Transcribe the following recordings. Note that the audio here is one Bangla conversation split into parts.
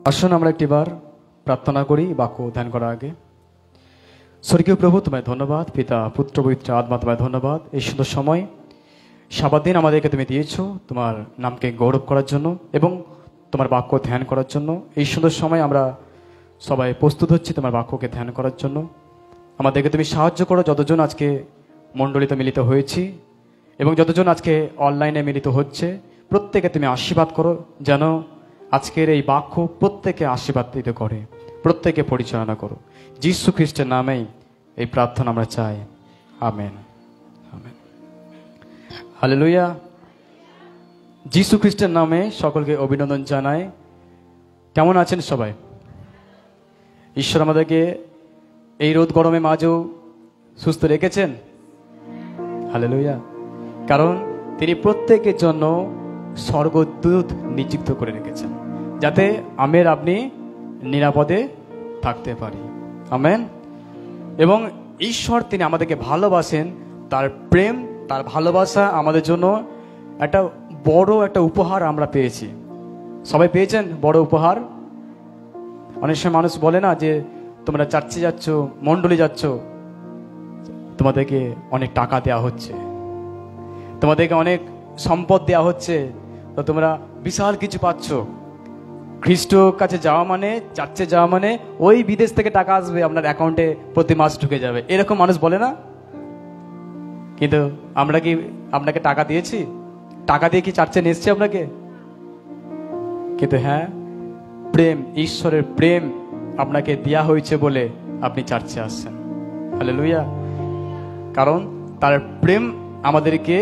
আসুন আমরা একটিবার প্রার্থনা করি বাক্য ধ্যান করার আগে। স্বর্গীয় প্রভু, তোমায় ধন্যবাদ। পিতা, পুত্র, পবিত্র আত্মা, তোমায় ধন্যবাদ। এই সুন্দর সময় সাবাত দিন আমাদেরকে তুমি দিয়েছো তোমার নামকে গৌরব করার জন্য এবং তোমার বাক্য ধ্যান করার জন্য। এই সুন্দর সময় আমরা সবাই প্রস্তুত হচ্ছি তোমার বাক্যকে ধ্যান করার জন্য। আমাদেরকে তুমি সাহায্য করো, যতজন আজকে মণ্ডলীতে মিলিত হয়েছি এবং যতজন আজকে অনলাইনে মিলিত হচ্ছে, প্রত্যেকে তুমি আশীর্বাদ করো, যেন আজকের এই বাক্য প্রত্যেকে আশীর্বাদ দিতে করে, প্রত্যেকে পরিচালনা করো। যীশু খ্রিস্টের নামেই এই প্রার্থনা আমরা চাই, আমেন। Amen, hallelujah. যীশু খ্রিস্টের নামে সকলকে অভিনন্দন জানাই। কেমন আছেন সবাই? ঈশ্বর আমাদেরকে এই রোদ গরমে মাঝেও সুস্থ রেখেছেন, হালেলুয়া। কারণ তিনি প্রত্যেকের জন্য স্বর্গদূত নিযুক্ত করে রেখেছেন, যাতে আপনি নিরাপদে থাকতে পারি, আমেন। এবং ঈশ্বর তিনি আমাদেরকে ভালোবাসেন, তার প্রেম, তার ভালোবাসা আমাদের জন্য একটা বড় একটা উপহার আমরা পেয়েছি। সবাই পেয়েছেন বড় উপহার। অনেক সময় মানুষ বলে না যে তোমরা চার্চে যাচ্ছ, মণ্ডলী যাচ্ছ, তোমাদেরকে অনেক টাকা দেওয়া হচ্ছে, তোমাদেরকে অনেক সম্পদ দেওয়া হচ্ছে, তো তোমরা বিশাল কিছু পাচ্ছ। খ্রিস্ট কাছে যাওয়া মানে, চার্চে যাওয়া মানে ওই বিদেশ থেকে টাকা আসবে আপনার অ্যাকাউন্টে, প্রতি মাস ঢুকে যাবে, এরকম মানুষ বলে না? কিন্তু আমরা কি আপনাকে টাকা দিয়েছি? টাকা দিয়ে কি চার্চে নিয়ে এসছি আপনাকে? কিন্তু হ্যাঁ, প্রেম, ঈশ্বরের প্রেম আপনাকে দেয়া হয়েছে বলে আপনি চার্চে আসছেন, হালেলুয়া। কারণ তার প্রেম আমাদেরকে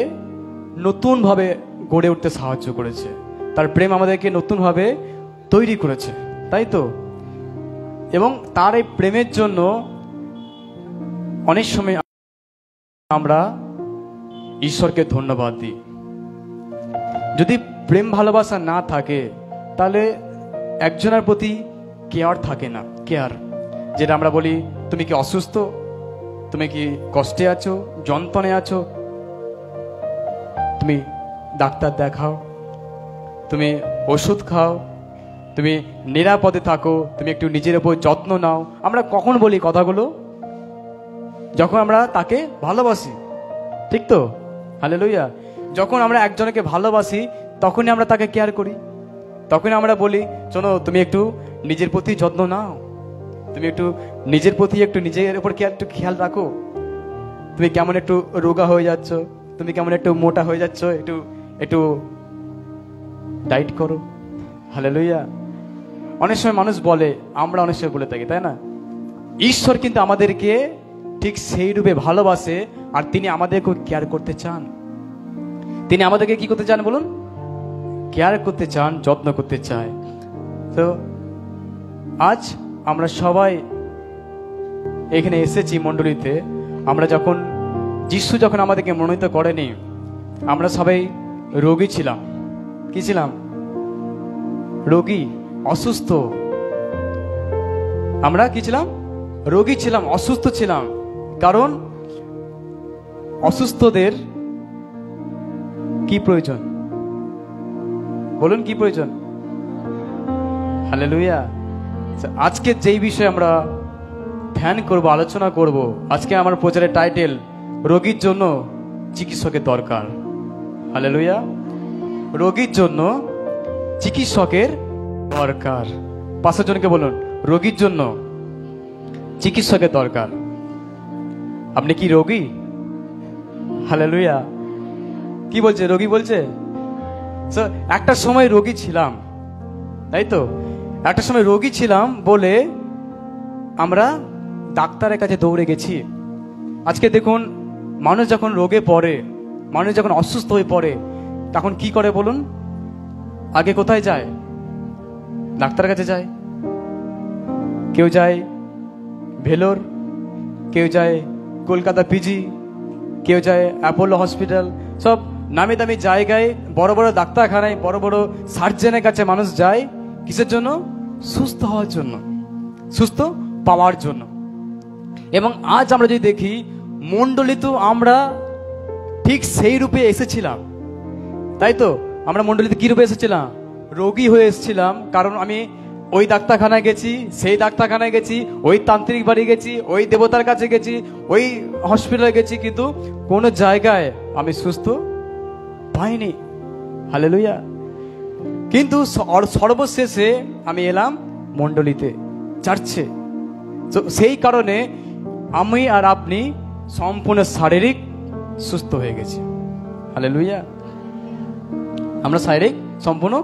নতুনভাবে গড়ে উঠতে সাহায্য করেছে, তার প্রেম আমাদেরকে নতুনভাবে তৈরি করেছে, তাই তো? এবং তার এই প্রেমের জন্য অনেক সময় আমরা ঈশ্বরকে ধন্যবাদ দিই। যদি প্রেম ভালোবাসা না থাকে তাহলে একজনের প্রতি কেয়ার থাকে না, কেয়ার, যেটা আমরা বলি তুমি কি অসুস্থ, তুমি কি কষ্টে আছো, যন্ত্রণায় আছো, তুমি ডাক্তার দেখাও, তুমি ওষুধ খাও, তুমি নিরাপদে থাকো, তুমি একটু নিজের উপর যত্ন নাও। আমরা কখন বলি কথাগুলো? যখন আমরা তাকে ভালোবাসি, ঠিক তো? হালেলুয়া। যখন আমরা একজনকে ভালোবাসি তখনই আমরা তাকে কেয়ার করি, তখনই আমরা বলি শোনো তুমি একটু নিজের প্রতি যত্ন নাও, তুমি একটু নিজের প্রতি একটু নিজের উপর একটু খেয়াল রাখো, তুমি কেমন একটু রোগা হয়ে যাচ্ছ, তুমি কেমন একটু মোটা হয়ে যাচ্ছ, একটু একটু ডায়েট করো, হালেলুয়া। অনেক সময় মানুষ বলে, আমরা অনেক সময় বলে থাকি, তাই না? ঈশ্বর কিন্তু আমাদেরকে ঠিক সেই রূপে ভালোবাসে, আর তিনি আমাদেরকে কেয়ার করতে চান। তিনি আমাদেরকে কি করতে চান বলুন? কেয়ার করতে চান, যত্ন করতে চায়। তো আজ আমরা সবাই এখানে এসেছি মণ্ডলীতে। আমরা যখন যিশু যখন আমাদেরকে মনোনীত করেনি, আমরা সবাই রোগী ছিলাম। কি ছিলাম? রোগী, অসুস্থ। আমরা কি ছিলাম? রোগী ছিলাম, অসুস্থ ছিলাম। কারণ অসুস্থদের কি প্রয়োজন বলুন? কি প্রয়োজন? হালেলুয়া। আজকে যেই বিষয়ে আমরা ধ্যান করব, আলোচনা করব, আজকে আমার প্রচারের টাইটেল রোগীর জন্য চিকিৎসকের দরকার। হালেলুয়া। রোগীর জন্য চিকিৎসকের দরকার। 5 জনকে বলুন, রোগীর জন্য চিকিৎসকের দরকার। আপনি কি রোগী? হালেলুয়া। কি বলছে? রোগী বলছে। একটা সময় রোগী ছিলাম, তাই তো? একটা সময় রোগী ছিলাম বলে আমরা ডাক্তারের কাছে দৌড়ে গেছি। আজকে দেখুন, মানুষ যখন রোগে পড়ে, মানুষ যখন অসুস্থ হয়ে পড়ে, তখন কি করে বলুন? আগে কোথায় যায়? ডাক্তারের কাছে যায়। কেউ যায় ভেলোর, কেউ যায় কলকাতা পিজি, কেউ যায় অ্যাপোলো হসপিটাল, সব নামি দামি জায়গায়, বড় বড় ডাক্তারখানায়, বড় বড় সার্জনের কাছে মানুষ যায়। কিসের জন্য? সুস্থ হওয়ার জন্য, সুস্থ পাওয়ার জন্য। এবং আজ আমরা যদি দেখি, মণ্ডলী তো আমরা ঠিক সেই রূপে এসেছিলাম, তাই তো? আমরা মণ্ডলীতে কি রূপে এসেছিলাম? রোগী হয়ে এসেছিলাম। কারণ আমি ওই ডাক্তারখানায় গেছি, সেই ডাক্তারখানায় গেছি, ওই তান্ত্রিক বাড়ি গেছি, ওই দেবতার কাছে গেছি, ওই হসপিটালে গেছি, কিন্তু কোনো জায়গায় আমি সুস্থ পাইনি। হালেলুয়া। কিন্তু সর্বশেষে আমি এলাম মণ্ডলীতে, চার্চে। তো সেই কারণে আমি আর আপনি সম্পূর্ণ শারীরিক সুস্থ হয়ে গেছি। হালেলুয়া। আমরা শারীরিক সম্পূর্ণ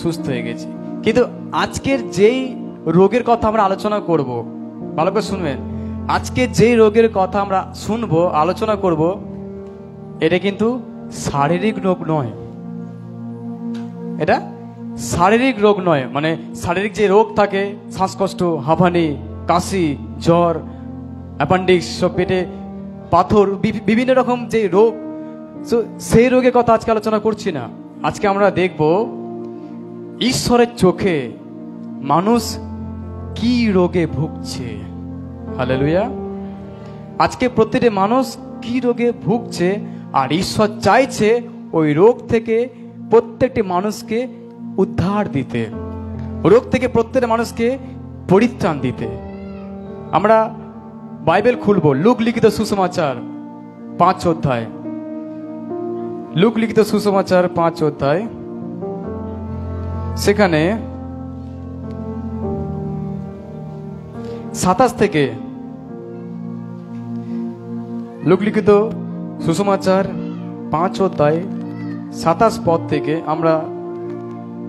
সুস্থ হয়ে গেছি। কিন্তু আজকের যেই রোগের কথা আমরা আলোচনা করব, ভালো করে শুনবেন, আজকে যেই রোগের কথা আমরা শুনবো, আলোচনা করব, এটা কিন্তু শারীরিক রোগ নয়। এটা শারীরিক রোগ নয়। মানে শারীরিক যে রোগ থাকে, শ্বাসকষ্ট, হাঁপানি, কাশি, জ্বর, অ্যাপেন্ডিক্স, সব পেটে পাথর, বিভিন্ন রকম যে রোগ, সেই রোগের কথা আজকে আলোচনা করছি না। আজকে আমরা দেখব ঈশ্বরের চোখে মানুষ কি রোগে ভুগছে। হালেলুয়া। আজকে প্রত্যেকটা মানুষ কি রোগে ভুগছে, আর ঈশ্বর চাইছে ওই রোগ থেকে প্রত্যেকটি মানুষকে উদ্ধার দিতে, রোগ থেকে প্রত্যেকটা মানুষকে পরিত্রাণ দিতে। আমরা বাইবেল খুলবো, লুক লিখিত সুসমাচার 5 অধ্যায়। লুক লিখিত সুসমাচার 5 অধ্যায়, সেখানে 27 থেকে, লুক লিখিত সুসমাচার 5 অধ্যায় 27 পদ থেকে আমরা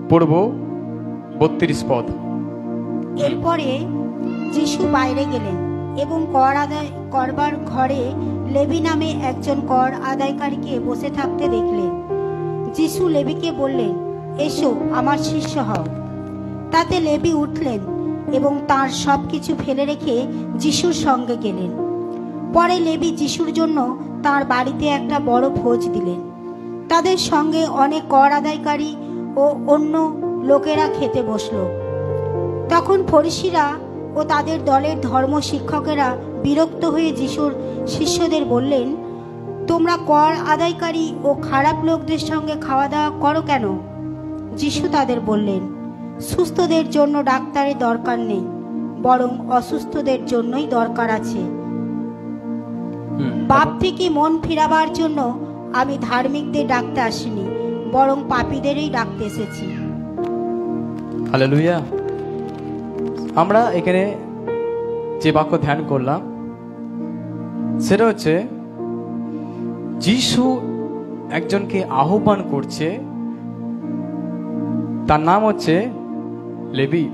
পড়ব 32 পদ। এরপরে যিশু বাইরে গেলেন এবং কর আদায় করবার ঘরে লেবি নামে একজন কর আদায়কারীকে বসে থাকতে দেখলেন। যিশু লেবিকে বললেন, এসো, আমার শিষ্য হও। তাতে লেবি উঠলেন এবং তার সবকিছু ফেলে রেখে যিশুর সঙ্গে গেলেন। পরে লেবি যিশুর জন্য তার বাড়িতে একটা বড় ভোজ দিলেন। তাদের সঙ্গে অনেক কর আদায়কারী ও অন্য লোকেরা খেতে বসল। তখন ফরিসিরা ও তাদের দলের ধর্ম শিক্ষকেরা বিরক্ত হয়ে যিশুর শিষ্যদের বললেন, তোমরা কর আদায়কারী ও খারাপ লোকদের সঙ্গে খাওয়া দাওয়া করো কেন? যিশু তাদের বললেন, সুস্থদের জন্য ডাক্তারের দরকার নেই, বরং অসুস্থদের জন্যই দরকার আছে। পাপ থেকে মন ফিরাবার জন্য আমি ধার্মিকদের ডাকতে আসিনি, বরং পাপীদেরই ডাকতে এসেছি। হালেলুয়া। আমরা এখানে যে বাক্য ধ্যান করলাম সেটা হচ্ছে যিশু একজনকে আহ্বান করছে, তার নাম হচ্ছে লেবি।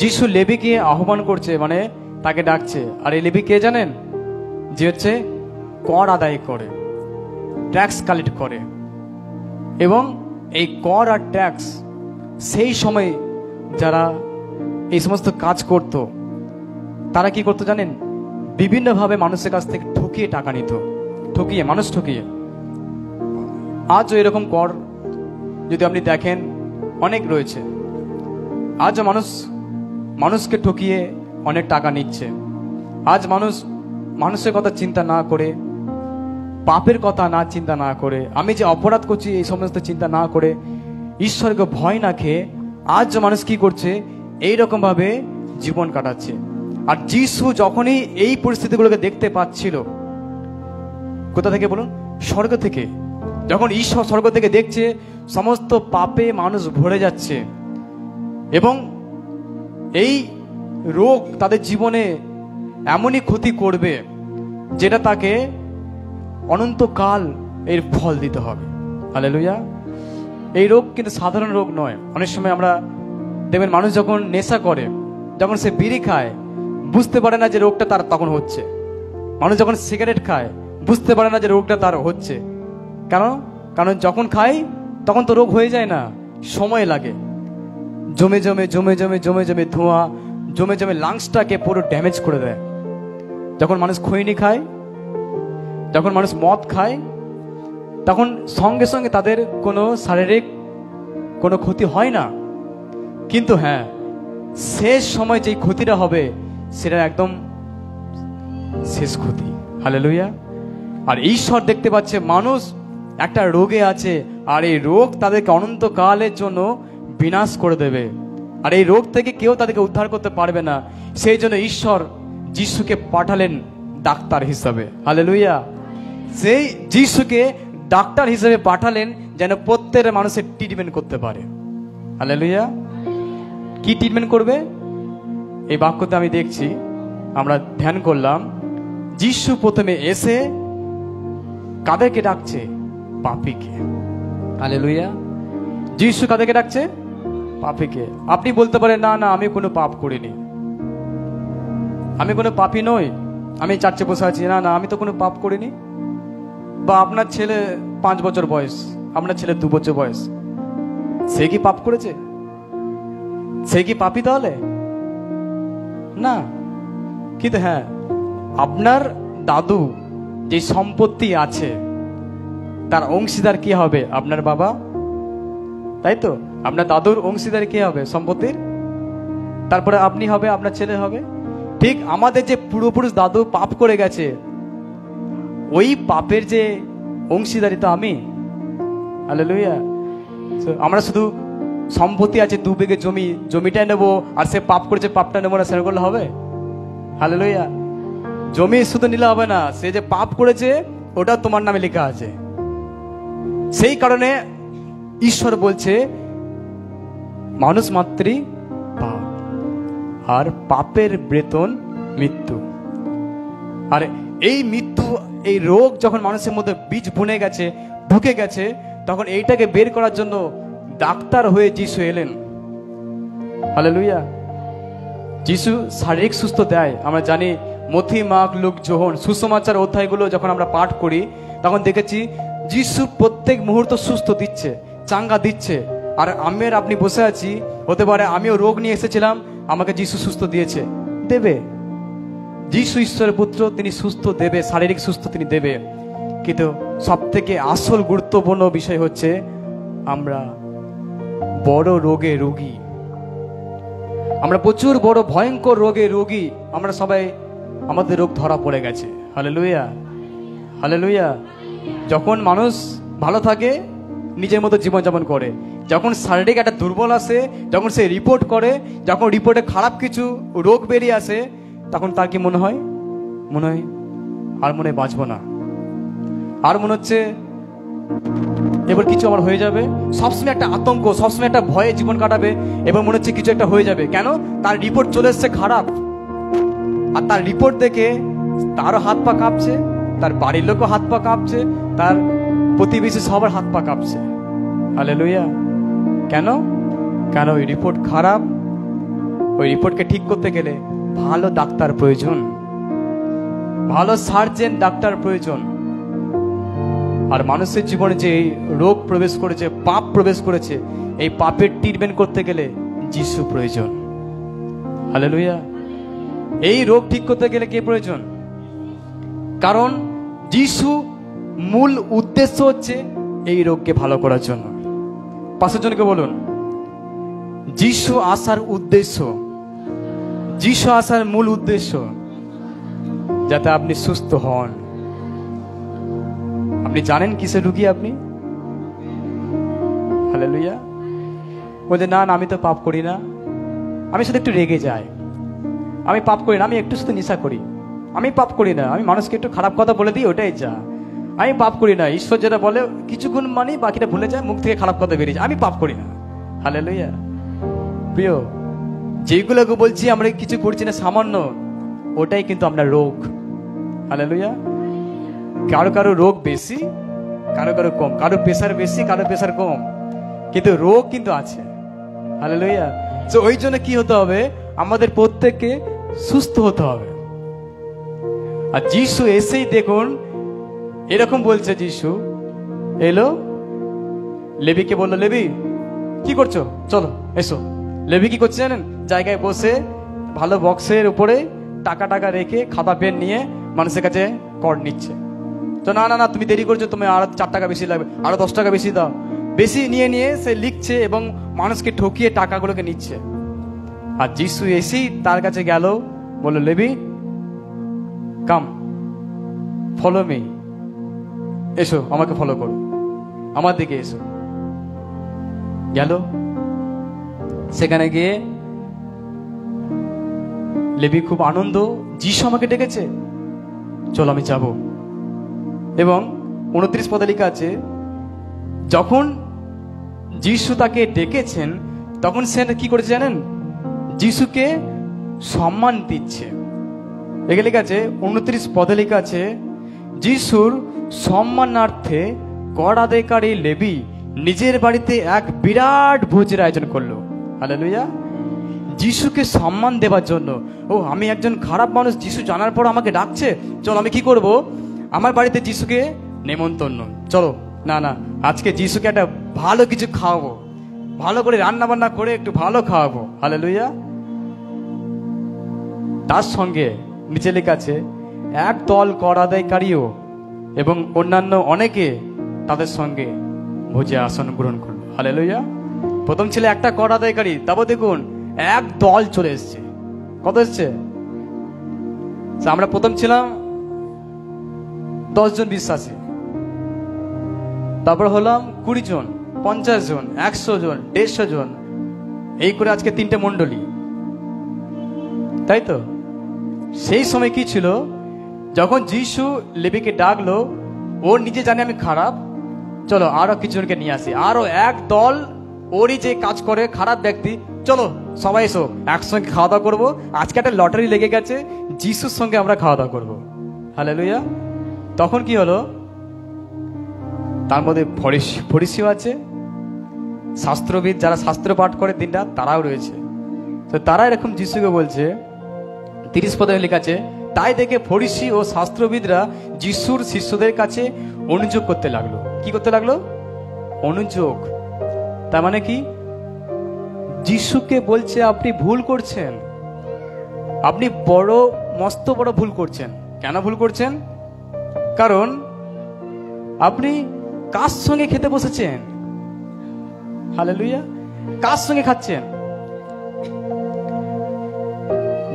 যিশু লেবিকে আহ্বান করছে, মানে তাকে ডাকছে। আর এই লেবি কে জানেন? যে হচ্ছে কর আদায় করে, ট্যাক্স কালেক্ট করে। এবং এই কর আর ট্যাক্স সেই সময় যারা এই সমস্ত কাজ করত, তারা কি করতো জানেন? বিভিন্নভাবে মানুষের কাছ থেকে ঠকিয়ে টাকা নিত, ঠকিয়ে, মানুষ ঠকিয়ে। আজও এরকম কর যদি আপনি দেখেন অনেক রয়েছে। আজও মানুষকে ঠকিয়ে অনেক টাকা নিচ্ছে। আজ মানুষের কথা চিন্তা না করে, পাপের কথা চিন্তা না করে, আমি যে অপরাধ করছি এই সমস্ত চিন্তা না করে, ঈশ্বরকে ভয় না খেয়ে আজ মানুষ কি করছে? এইরকম ভাবে জীবন কাটাচ্ছে। আর যিশু যখনই এই পরিস্থিতিগুলোকে দেখতে পাচ্ছিল, কোথা থেকে বলুন? স্বর্গ থেকে। যখন ঈশ্বর স্বর্গ থেকে দেখছে সমস্ত পাপে মানুষ ভরে যাচ্ছে এবং এই রোগ তাদের জীবনে এমনই ক্ষতি করবে যেটা তাকে অনন্তকাল এর ফল দিতে হবে। হালেলুয়া। এই রোগ কিন্তু সাধারণ রোগ নয়। অনেক সময় আমরা দেখবেন মানুষ যখন নেশা করে, যখন সে বিড়ি খায়, বুঝতে পারে না যে রোগটা তার তখন হচ্ছে। মানুষ যখন সিগারেট খায়, বুঝতে পারে না যে রোগটা তার হচ্ছে। কারণ যখন খায় তখন তো রোগ হয়ে যায় না, সময় লাগে। জমে জমে জমে জমে জমে জমে ধোঁয়া জমে জমে লাংসটাকে পুরো ড্যামেজ করে দেয়। যখন মানুষ খৈনি খায়, যখন মানুষ মদ খায়, তখন সঙ্গে সঙ্গে তাদের কোনো শারীরিক কোনো ক্ষতি হয় না, কিন্তু হ্যাঁ, শেষ সময় যেই ক্ষতিটা হবে সেটা একদম শেষ ক্ষতি। হালেলুয়া। আর ঈশ্বর দেখতে পাচ্ছে মানুষ একটা রোগে আছে আর এই রোগ তাদেরকে অনন্তকালের জন্য বিনাশ করে দেবে, আর এই রোগ থেকে কেউ তাদেরকে উদ্ধার করতে পারবে না। সেই জন্য ঈশ্বর যিশুকে পাঠালেন ডাক্তার হিসাবে। হালেলুয়া। সেই যিশুকে ডাক্তার হিসেবে পাঠালেন যেন প্রত্যেক মানুষের ট্রিটমেন্ট করতে পারে। হালেলুয়া। কি ট্রিটমেন্ট করবে? এই বাক্যতে আমি দেখছি, আমরা ধ্যান করলাম, যিশু প্রথমে এসে কাদেরকে ডাকছে? পাপীকে। হালেলুয়া। যিশু কাদেরকে ডাকছে? পাপীকে। আপনি বলতে পারেন, না না, আমি কোনো পাপ করিনি, আমি কোনো পাপী নই, আমি চার্চে বসে আছি, না না, আমি তো কোনো পাপ করিনি। বা আপনার ছেলে 5 বছর বয়স, আপনার ছেলে 2 বছর বয়স, সে কি পাপ করেছে? সে কি পাপী তাহলে? না। কিন্তু হ্যাঁ, আপনার দাদু যে সম্পত্তি আছে তার অংশীদার কি হবে? আপনার বাবা, তাই তো? আপনার দাদুর অংশীদার কি হবে সম্পত্তির? তারপরে আপনি হবে, আপনার ছেলে হবে। ঠিক আমাদের যে পূর্বপুরুষ দাদু পাপ করে গেছে, ওই পাপের যে অংশীদারি তো আমি। হালেলুয়া। আমরা শুধু সম্পত্তি আছে 2 বিঘে জমি, জমিটা নেবো, আর সে পাপ করেছে পাপটা নেবো না, সেরকম করলে হবে? হালেলুয়া। জমি শুধু নিলে হবে না, সে যে পাপ করেছে ওটা তোমার নামে লেখা আছে। সেই কারণে ঈশ্বর বলছে মানুষ মাত্রই পাপ, আর পাপের বেতন মৃত্যু। আর এই মৃত্যু, এই রোগ যখন মানুষের মধ্যে বীজ বুনে গেছে, ঢুকে গেছে, তখন এইটাকে বের করার জন্য ডাক্তার হয়ে যিশু এলেন। হালেলুয়া। যিশু শারীরিক সুস্থ দেয়, আমরা জানি। মথি, মার্ক, লুক, যোহন সুসমাচার অধ্যায়গুলো যখন আমরা পাঠ করি, তখন দেখেছি যিশু প্রত্যেক মুহূর্ত সুস্থ দিচ্ছে, চাঙ্গা দিচ্ছে। আর আপনি বসে আছি, হতে পারে আমিও রোগ নিয়ে এসেছিলাম, আমাকে যিশু সুস্থ দিয়েছে, দেবে। যিশু ঈশ্বরের পুত্র, তিনি সুস্থ দেবে, শারীরিক সুস্থ তিনি দেবে। কিন্তু সব থেকে আসল গুরুত্বপূর্ণ বিষয় হচ্ছে আমরা বড় রোগে রোগী, আমরা প্রচুর বড় ভয়ঙ্কর রোগে রোগী। আমরা সবাই, আমাদের রোগ ধরা পড়ে গেছে। হালেলুয়া। হালেলুয়া। যখন মানুষ ভালো থাকে, নিজের মতো জীবনযাপন করে, যখন শারীরিক একটা দুর্বল আসে, যখন সে রিপোর্ট করে, যখন রিপোর্টে খারাপ কিছু রোগ বেরিয়ে আসে, তখন তার কি মনে হয়? মনে হয় আর মনে হয় বাঁচবো না, আর মনে হচ্ছে এবার কিছু আমার হয়ে যাবে। সবসময় একটা আতঙ্ক, সবসময় একটা ভয়ে জীবন কাটাবে। এবার মনে হচ্ছে কিছু একটা হয়ে যাবে। কেন? তার রিপোর্ট চলে এসছে খারাপ, আর তার রিপোর্ট দেখে তারও হাত পা কাঁপছে, তার বাড়ির লোকও হাত পা কাঁপছে, তার প্রতিবেশী সবার হাত পা কাঁপছে। হালেলুয়া। কেন? কেন? ওই রিপোর্ট খারাপ। ওই রিপোর্টকে ঠিক করতে গেলে ভালো ডাক্তার প্রয়োজন, ভালো সার্জেন ডাক্তার প্রয়োজন। আর মানুষের জীবনে যে রোগ প্রবেশ করেছে, পাপ প্রবেশ করেছে, এই পাপের ট্রিটমেন্ট করতে গেলে যিশু প্রয়োজন। হালেলুয়া। এই রোগ ঠিক করতে গেলে কে প্রয়োজন? কারণ যিশু মূল উদ্দেশ্য হচ্ছে এই রোগকে ভালো করার জন্য। পাশের জনকে বলুন, যিশু আসার উদ্দেশ্য, যিশু আসার মূল উদ্দেশ্য যাতে আপনি সুস্থ হন। আপনি জানেন কিসে রুগী আপনি? হালেলুয়া। বলছে না না, আমি তো পাপ করি না, আমি শুধু একটু রেগে যাই, আমি পাপ করি না, আমি একটু শুধু নেশা করি, আমি পাপ করি না, আমি মানুষকে একটু খারাপ কথা বলে দিই, ওটাই যা, আমি পাপ করি না। ঈশ্বর যেটা বলে কিছুক্ষণ মানে বাকিটা ভুলে যায়, মুখ থেকে খারাপ কথা বেরিয়ে যায়, আমি পাপ করি না। হালেলুয়া। প্রিয়, যেগুলোকে বলছি আমরা কিছু করছি না সামান্য, ওটাই কিন্তু আমরা রোগ। হালেলুয়া। কারো কারো রোগ বেশি, কারো কারো কম, কারো প্রেশার বেশি, কারো প্রেশার কম, কিন্তু রোগ কিন্তু আছে। হালেলুয়া। তো ওই জন্য কি হতে হবে? আমাদের প্রত্যেককে সুস্থ হতে হবে। আর যিশু এসেই দেখুন এরকম বলছে, যিশু এলো, লেবিকে বললো, লেবি কি করছো, চলো এসো। লেবি কি করছে জানেন? জায়গায় বসে ভালো বক্সের উপরে টাকা টাকা রেখে খাতা পেন নিয়ে মানুষের কাছে কর নিচ্ছে। তো না না না, তুমি দেরি করছো, তুমি আরো 4 টাকা বেশি লাগবে, আরো 10 টাকা বেশি দাও। বেশি নিয়ে নিয়ে সে লিখছে এবং মানুষকে ঠকিয়ে টাকাগুলোকে নিচ্ছে। আর যিশু এসেই তার কাছে গেল, বললো, লেবি কাম ফলো মি, এসো আমাকে ফলো করো, আমার দিকে এসো। গেল, সেখানে গিয়ে লেবি খুব আনন্দ, যিশু আমাকে ডেকেছে, চলো আমি যাব। এবং 29 পদে লেখা আছে, যখন যিশু তাকে ডেকেছেন তখন সে কি করেছে জানেন? যিশুকে সম্মান দিচ্ছে। এখানে লেখা আছে 29 পদে লেখা আছে, যিশুর সম্মানার্থে কর আদায়কারী লেবি নিজের বাড়িতে এক বিরাট ভোজের আয়োজন করলো। হালেলুয়া। যিশুকে সম্মান দেওয়ার জন্য, ও আমি একজন খারাপ মানুষ, যিশু জানার পর আমাকে ডাকছে, চলো আমি কি করব, আমার বাড়িতে যিশুকে নেমন্তন্ন, চলো না না আজকে যিশুকে একটা ভালো কিছু খাওয়াবো, ভালো করে রান্না বান্না করে একটু ভালো খাওয়াবো। হালেলুয়া। তার সঙ্গে নিচে লেখা আছে, এক দল কর আদায়কারীও এবং অন্যান্য অনেকে তাদের সঙ্গে ভোজে আসন গ্রহণ করলো। হালেলুয়া। প্রথম ছিল একটা কর আদায়কারী, তারপর দেখুন এক দল চলে এসছে। কত এসছে? আমরা প্রথম ছিলাম 10 জন বিশ্বাসী, তারপর হলাম 20 জন, 50 জন, 100 জন, 150 জন, এই করে আজকে 3টে মণ্ডলী, তাই তো? সেই সময় কি ছিল, যখন যিশু লেবিকে ডাকলো, ও নিজে জানে আমি খারাপ, চলো আরো কিছুজনকে নিয়ে আসি, আরো এক দল ওরই যে কাজ করে খারাপ ব্যক্তি, চলো সবাই এসো একসঙ্গে খাওয়া দাওয়া করবো, আজকে একটা লটারি লেগে গেছে, যিশুর সঙ্গে আমরা খাওয়া দাওয়া করবো। হালেলুয়া। তখন কি হলো, তার মধ্যে ফরিসিও আছে, শাস্ত্রবিদ যারা শাস্ত্র পাঠ করে দিনরাত তারাও রয়েছে। তো তারা এরকম যিশুকে বলছে, 30 পদে লেখা আছে, তাই দেখে ফরিসি ও শাস্ত্রবিদরা যিশুর শিষ্যদের কাছে অনুযোগ করতে লাগলো। কি করতে লাগলো? অনুযোগ। তার মানে কি? যিশুকে বলছে আপনি ভুল করছেন, আপনি বড় মস্ত বড় ভুল করছেন। কেন ভুল করছেন? কারণ আপনি কার সঙ্গে খেতে বসেছেন? হালেলুয়া। কার সঙ্গে খাচ্ছেন?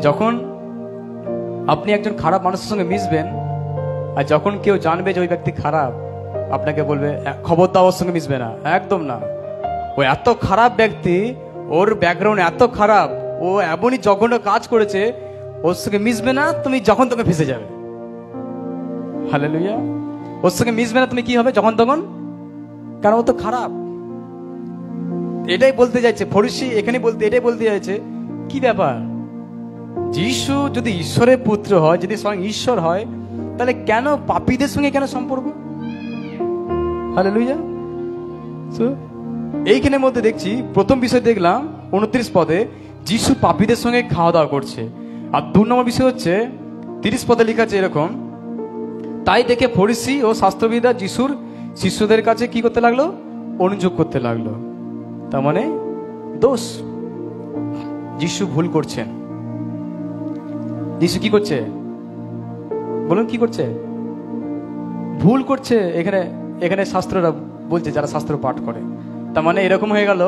যখন আপনি একজন খারাপ মানুষের সঙ্গে মিশবেন, আর যখন কেউ জানবে যে ওই ব্যক্তি খারাপ, আপনাকে বলবে খবরদার ওর সঙ্গে মিশবে না, একদম না, ও এত খারাপ ব্যক্তি, ওর ব্যাকগ্রাউন্ড এত খারাপ, ও এমনই জঘন্য কাজ করেছে, ওর সঙ্গে মিশবে না, তুমি যখন তখন ফেসে যাবে। হালেলুয়া। ওর সঙ্গে মিশবে না তুমি, কি হবে যখন তখন, কারণ ও তো খারাপ। এটাই বলতে যাচ্ছে ফরিসি, এখানে বলতে এটাই বলতে যাচ্ছে, কি ব্যাপার, যিশু যদি ঈশ্বরের পুত্র হয়, যদি স্বয়ং ঈশ্বর হয়, তাহলে কেন পাপীদের সঙ্গে কেন সম্পর্ক? হালেলুয়া। এইখানের মধ্যে দেখছি, প্রথম বিষয় দেখলাম 29 পদে যিশু পাপীদের সঙ্গে খাওয়া দাওয়া করছে, আর 2 নম্বর বিষয় হচ্ছে 30 পদে লেখা আছে এরকম, তাই দেখে ফরিসি ও শাস্ত্রবিদরা যিশুর শিষ্যদের কাছে কি করতে লাগলো? অনুযোগ করতে লাগলো। তার মানে দোষ, যিশু ভুল করছেন। যিশু কি করছে বলুন? কি করছে? ভুল করছে। এখানে এখানে শাস্ত্ররা বলছে, যারা শাস্ত্র পাঠ করে, তার মানে এরকম হয়ে গেল,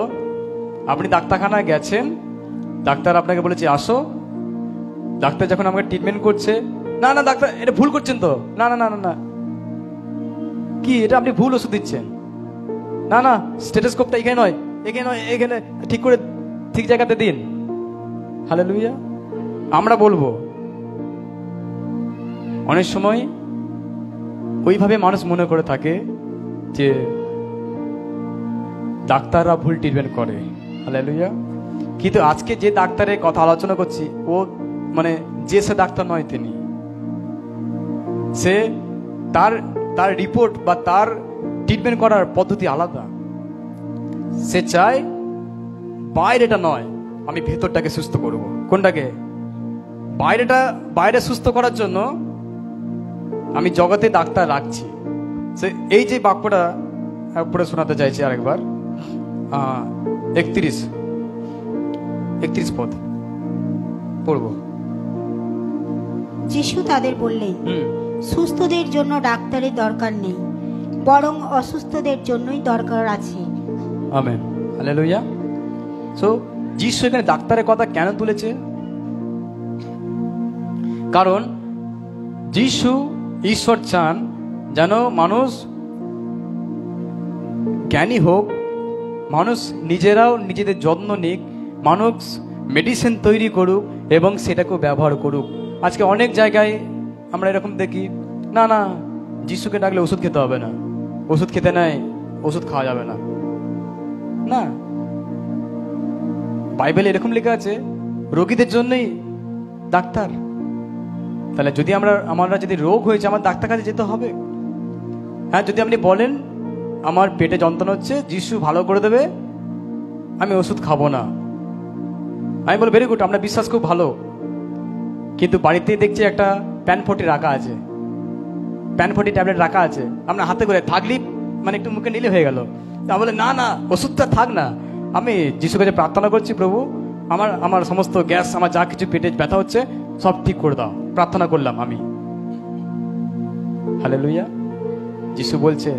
আপনি ডাক্তারখানায় গেছেন, ডাক্তার আপনাকে বলেছে আসো, ডাক্তার যখন আমাকে ট্রিটমেন্ট করছে, না না ডাক্তার এটা ভুল করছেন তো, না না না না, কি এটা আপনি ভুল ওষুধ দিচ্ছেন, না না স্টেথোস্কোপটা এখানে নয়, এখানে নয়, এখানে ঠিক করে ঠিক জায়গাতে দিন। হালেলুয়া। আমরা বলবো, অনেক সময় ওইভাবে মানুষ মনে করে থাকে যে ডাক্তাররা ভুল ট্রিটমেন্ট করে। হালেলুয়া। কিন্তু আজকে যে ডাক্তারের কথা আলোচনা করছি, ও মানে যে সে ডাক্তার নয়, তিনি সে তার রিপোর্ট বা তার ট্রিটমেন্ট করার পদ্ধতি আলাদা। সে চায় বাইরেটা নয়, আমি ভেতরটাকে সুস্থ করব। কোনটাকে? বাইরে সুস্থ করার জন্য আমি জগতে ডাক্তার রাখছি। সে এই যে বাক্যটা পড়ে শোনাতে চাইছি আরেকবার, 31 পদ পড়ব। যিশু তাদের বললেন, সুস্থদের জন্য ডাক্তারের দরকার নেই, বরং অসুস্থদের জন্যই দরকার আছে। আমেন। হালেলুয়া। সো যিশু এখানে ডাক্তারের কথা কেন তুলেছে? কারণ যিশু ঈশ্বর চান যেন মানুষ জ্ঞানী হোক, মানুষ নিজেরাও নিজেদের যত্ন নিক, মানুষ মেডিসিন তৈরি করুক এবং সেটাকেও ব্যবহার করুক। আজকে অনেক জায়গায় আমরা এরকম দেখি, না না যিশুকে ডাকলে ওষুধ খেতে হবে না, ওষুধ খেতে নাই, ওষুধ খাওয়া যাবে না। না, বাইবেলে এরকম লেখা আছে রোগীদের জন্যই ডাক্তার। তাহলে যদি আমরা যদি রোগ হয়েছে আমার ডাক্তার কাছে যেতে হবে। হ্যাঁ, যদি আপনি বলেন আমার পেটে যন্ত্রণা হচ্ছে, যিশু ভালো করে দেবে, আমি ওষুধ খাবো না, আমি বলবো ভেরি গুড, আপনার বিশ্বাস খুব ভালো, কিন্তু বাড়িতে দেখছি একটা প্যানফটি রাখা আছে, প্যানফটি ট্যাবলেট রাখা আছে, আপনার হাতে করে থাকলি মানে একটু মুখে নিলে হয়ে গেল। তা বলে না না ওষুধটা থাক না, আমি যিশুর কাছে প্রার্থনা করছি, প্রভু আমার সমস্ত গ্যাস, আমার যা কিছু পেটে ব্যথা হচ্ছে সব ঠিক করে দাও, প্রার্থনা করলাম আমি। হালেলুয়া। যিশু বলছে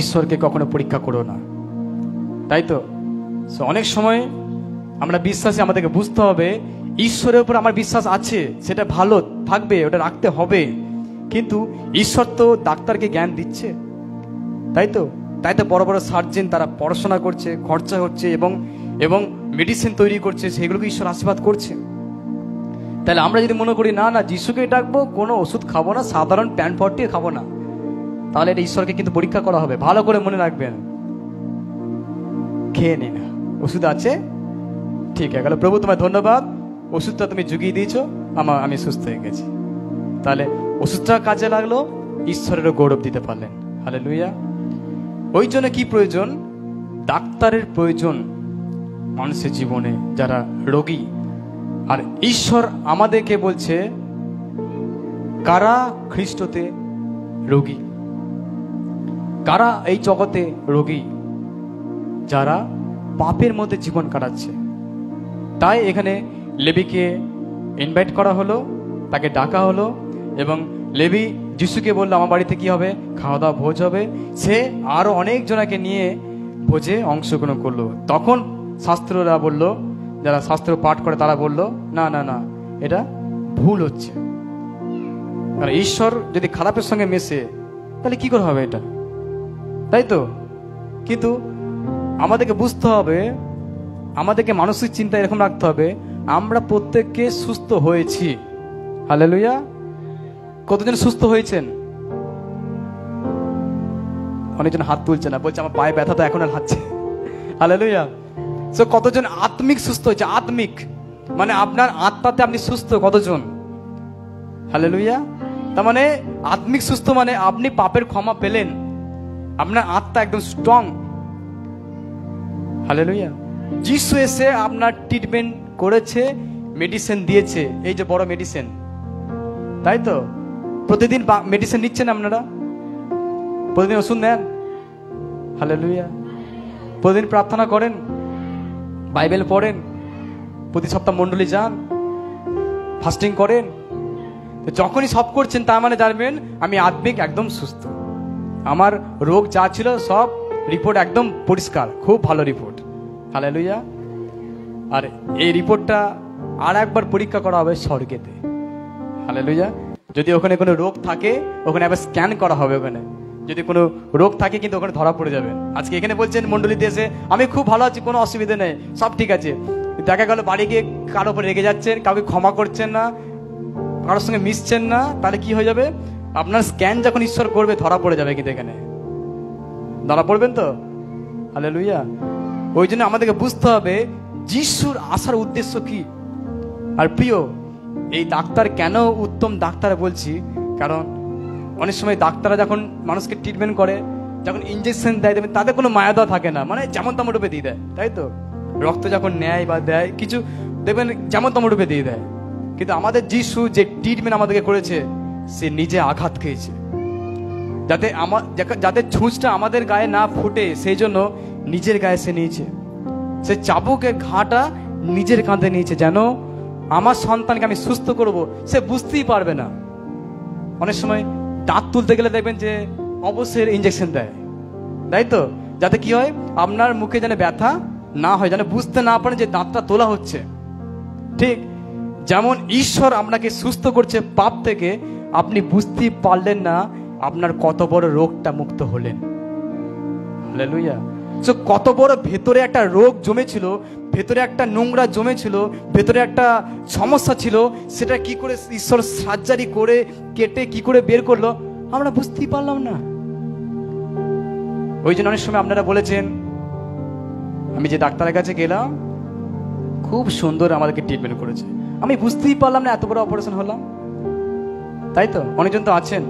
ঈশ্বরকে কখনো পরীক্ষা করো না, তাই তো? অনেক সময় আমরা বিশ্বাসী, আমাদেরকে বুঝতে হবে ঈশ্বরের উপর আমার বিশ্বাস আছে, সেটা ভালো থাকবে, ওটা রাখতে হবে, কিন্তু ঈশ্বর তো ডাক্তারকে জ্ঞান দিচ্ছে, তাই তো? তাই তো বড় বড় সার্জেন তারা পড়াশোনা করছে, খরচা হচ্ছে এবং মেডিসিন তৈরি করছে, সেগুলোকে ঈশ্বর আশীর্বাদ করছে। তাহলে আমরা যদি মনে করি না না যিশুকে ডাকবো, কোনো ওষুধ খাবো না, সাধারণ প্যানফটি খাবো না, তাহলে এটা ঈশ্বরকে কিন্তু পরীক্ষা করা হবে। ভালো করে মনে রাখবেন, খেয়ে নি না, ওষুধ আছে, ঠিক হয়ে গেল, প্রভু তোমায় ধন্যবাদ, ওষুধটা তুমি জুগিয়ে দিয়েছো, আমি সুস্থ হয়ে গেছি। তাহলে ওষুধটা কাজে লাগলো, ঈশ্বরেরও গৌরব দিতে পারলেন। হালেলুয়া। ওই জন্য কি প্রয়োজন? ডাক্তারের প্রয়োজন মানুষের জীবনে, যারা রোগী। আর ঈশ্বর আমাদেরকে বলছে কারা খ্রিস্টতে রোগী, কারা এই জগতে রোগী? যারা পাপের মধ্যে জীবন কাটাচ্ছে। তাই এখানে লেবিকে ইনভাইট করা হলো, তাকে ডাকা হলো, এবং লেবি যিশুকে বললো আমার বাড়িতে কি হবে, খাওয়া দাওয়া ভোজ হবে। সে আরো অনেক জনাকে নিয়ে ভোজে অংশগ্রহণ করলো। তখন শাস্ত্ররা বলল, যারা শাস্ত্র পাঠ করে তারা বলল না না না, এটা ভুল হচ্ছে। কারণ ঈশ্বর যদি খারাপের সঙ্গে মেশে তাহলে কি করে হবে এটা, তাই তো? কিন্তু আমাদেরকে বুঝতে হবে, আমাদেরকে মানসিক চিন্তা এরকম রাখতে হবে, আমরা প্রত্যেককে সুস্থ হয়েছি। হালেলুয়া। কতজন সুস্থ হয়েছেন? অনেকজন হাত তুলছে না, বলছে আমার পায়ে ব্যথা তো এখন আর হাঁটছে। হালেলুয়া। সো কতজন আত্মিক সুস্থ হয়েছে? আত্মিক মানে আপনার আত্মাতে আপনি সুস্থ কতজন? হালেলুয়া। তার মানে আত্মিক সুস্থ মানে আপনি পাপের ক্ষমা পেলেন, আপনার আত্মা একদম স্ট্রং। হালেলুয়া। যিশু এসে আপনার ট্রিটমেন্ট করেছে, মেডিসিন দিয়েছে, এই যে বড় মেডিসিন, তাই তো? প্রতিদিন মেডিসিন নিচ্ছেন আপনারা? প্রতিদিন ওষুধ নেন? হালেলুয়া। প্রতিদিন প্রার্থনা করেন, বাইবেল পড়েন, প্রতি সপ্তাহ মণ্ডলী যান, ফাস্টিং করেন। যখনই সব করছেন তার মানে জানবেন আমি আত্মিক একদম সুস্থ, আমার রোগ যা ছিল সব রিপোর্ট একদম পরিষ্কার, খুব ভালো রিপোর্ট। হালেলুয়া। আর এই রিপোর্টটা আর একবার পরীক্ষা করা হবে স্বর্গেতে। হালেলুয়া। যদি ওখানে কোনো রোগ থাকে ওখানে একবার স্ক্যান করা হবে, ওখানে যদি কোনো রোগ থাকে কিন্তু ওখানে ধরা পড়ে যাবে। আজকে এখানে বলছেন মণ্ডলীতে এসে আমি খুব ভালো আছি, কোনো অসুবিধা নেই, সব ঠিক আছে, দেখা গেল বাড়ি গিয়ে কারোর উপর রেগে যাচ্ছেন, কাউকে ক্ষমা করছেন না, কারোর সঙ্গে মিশছেন না, তাহলে কি হয়ে যাবে? আপনার স্ক্যান যখন ঈশ্বর করবে ধরা পড়ে যাবে, কিন্তু এখানে ধরা পড়বেন তো। হালেলুয়া। ওই জন্য আমাদেরকে বুঝতে হবে যিশুর আসার উদ্দেশ্য কি। আর প্রিয়, এই ডাক্তার কেন উত্তম ডাক্তার বলছি, কারণ অনেক সময় ডাক্তাররা যখন মানুষকে ট্রিটমেন্ট করে, যখন ইঞ্জেকশন দেয়, দেবেন তাদের কোনো মায়া দেওয়া থাকে না, মানে যেমন তেমন রূপে দিয়ে দেয়, তাই তো? রক্ত যখন নেয় বা দেয় কিছু দেখবেন যেমন তেমন রূপে দিয়ে দেয়। কিন্তু আমাদের যিশু যে ট্রিটমেন্ট আমাদেরকে করেছে, সে নিজে আঘাত খেয়েছে, যাতে ছুঁচটা আমাদের গায়ে না ফুটে, সেই জন্য নিজের গায়ে সে নিয়েছে, সে চাবুকের ঘাটা নিজের কাঁধে নিয়েছে, যেন আমার সন্তানকে আমি সুস্থ করব, সে বুঝতেই পারবে না। অনেক সময় দাঁত তুলতে গেলে দেখবেন যে অবশ্যই ইঞ্জেকশন দেয়, তাই তো? যাতে কি হয়, আপনার মুখে যেন ব্যথা না হয়, যেন বুঝতে না পারেন যে দাঁতটা তোলা হচ্ছে। ঠিক যেমন ঈশ্বর আপনাকে সুস্থ করছে পাপ থেকে, আপনি বুঝতেই পারলেন না আপনার কত বড় রোগটা মুক্ত হলেন। হালেলুয়া। তো কত বড় ভেতরে একটা রোগ জমেছিল, ভেতরে একটা নোংরা জমেছিল, ভেতরে একটা সমস্যা ছিল, সেটা কি করে ঈশ্বর সার্জারি করে কেটে কি করে বের করলো আমরা বুঝতেই পারলাম না। ওই জন্য অনেক সময় আপনারা বলেছেন, আমি যে ডাক্তারের কাছে গেলাম খুব সুন্দর আমাদেরকে ট্রিটমেন্ট করেছে, আমি বুঝতেই পারলাম না এত বড় অপারেশন হলাম। তাই তো অনেকজন তো আছেন,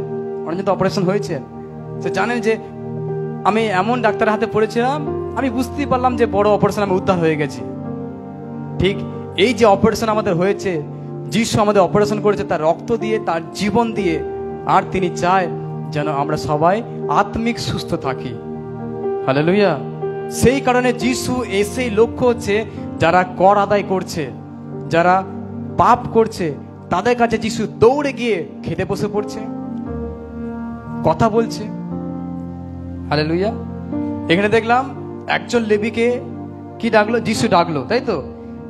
অনেকজন তো অপারেশন হয়েছে, সে জানেন যে আমি এমন ডাক্তারের হাতে পড়েছিলাম, আমি বুঝতেই পারলাম যে বড় অপারেশন আমি উদ্ধার হয়ে গেছি। ঠিক এই যে অপারেশন আমাদের হয়েছে, যিশু আমাদের অপারেশন করেছে তার রক্ত দিয়ে, তার জীবন দিয়ে, আর তিনি চায় যেন আমরা সবাই আত্মিক সুস্থ থাকি। হালেলুয়া। সেই কারণে যিশু এসেই লক্ষ্য হচ্ছে যারা কর আদায় করছে, যারা পাপ করছে, তাদের কাছে যিশু দৌড়ে গিয়ে খেতে বসে পড়ছে, কথা বলছে। হালেলুয়া। এখানে দেখলাম একজন লেবীকে কি ডাকলো, যিশু ডাকলো, তাই তো।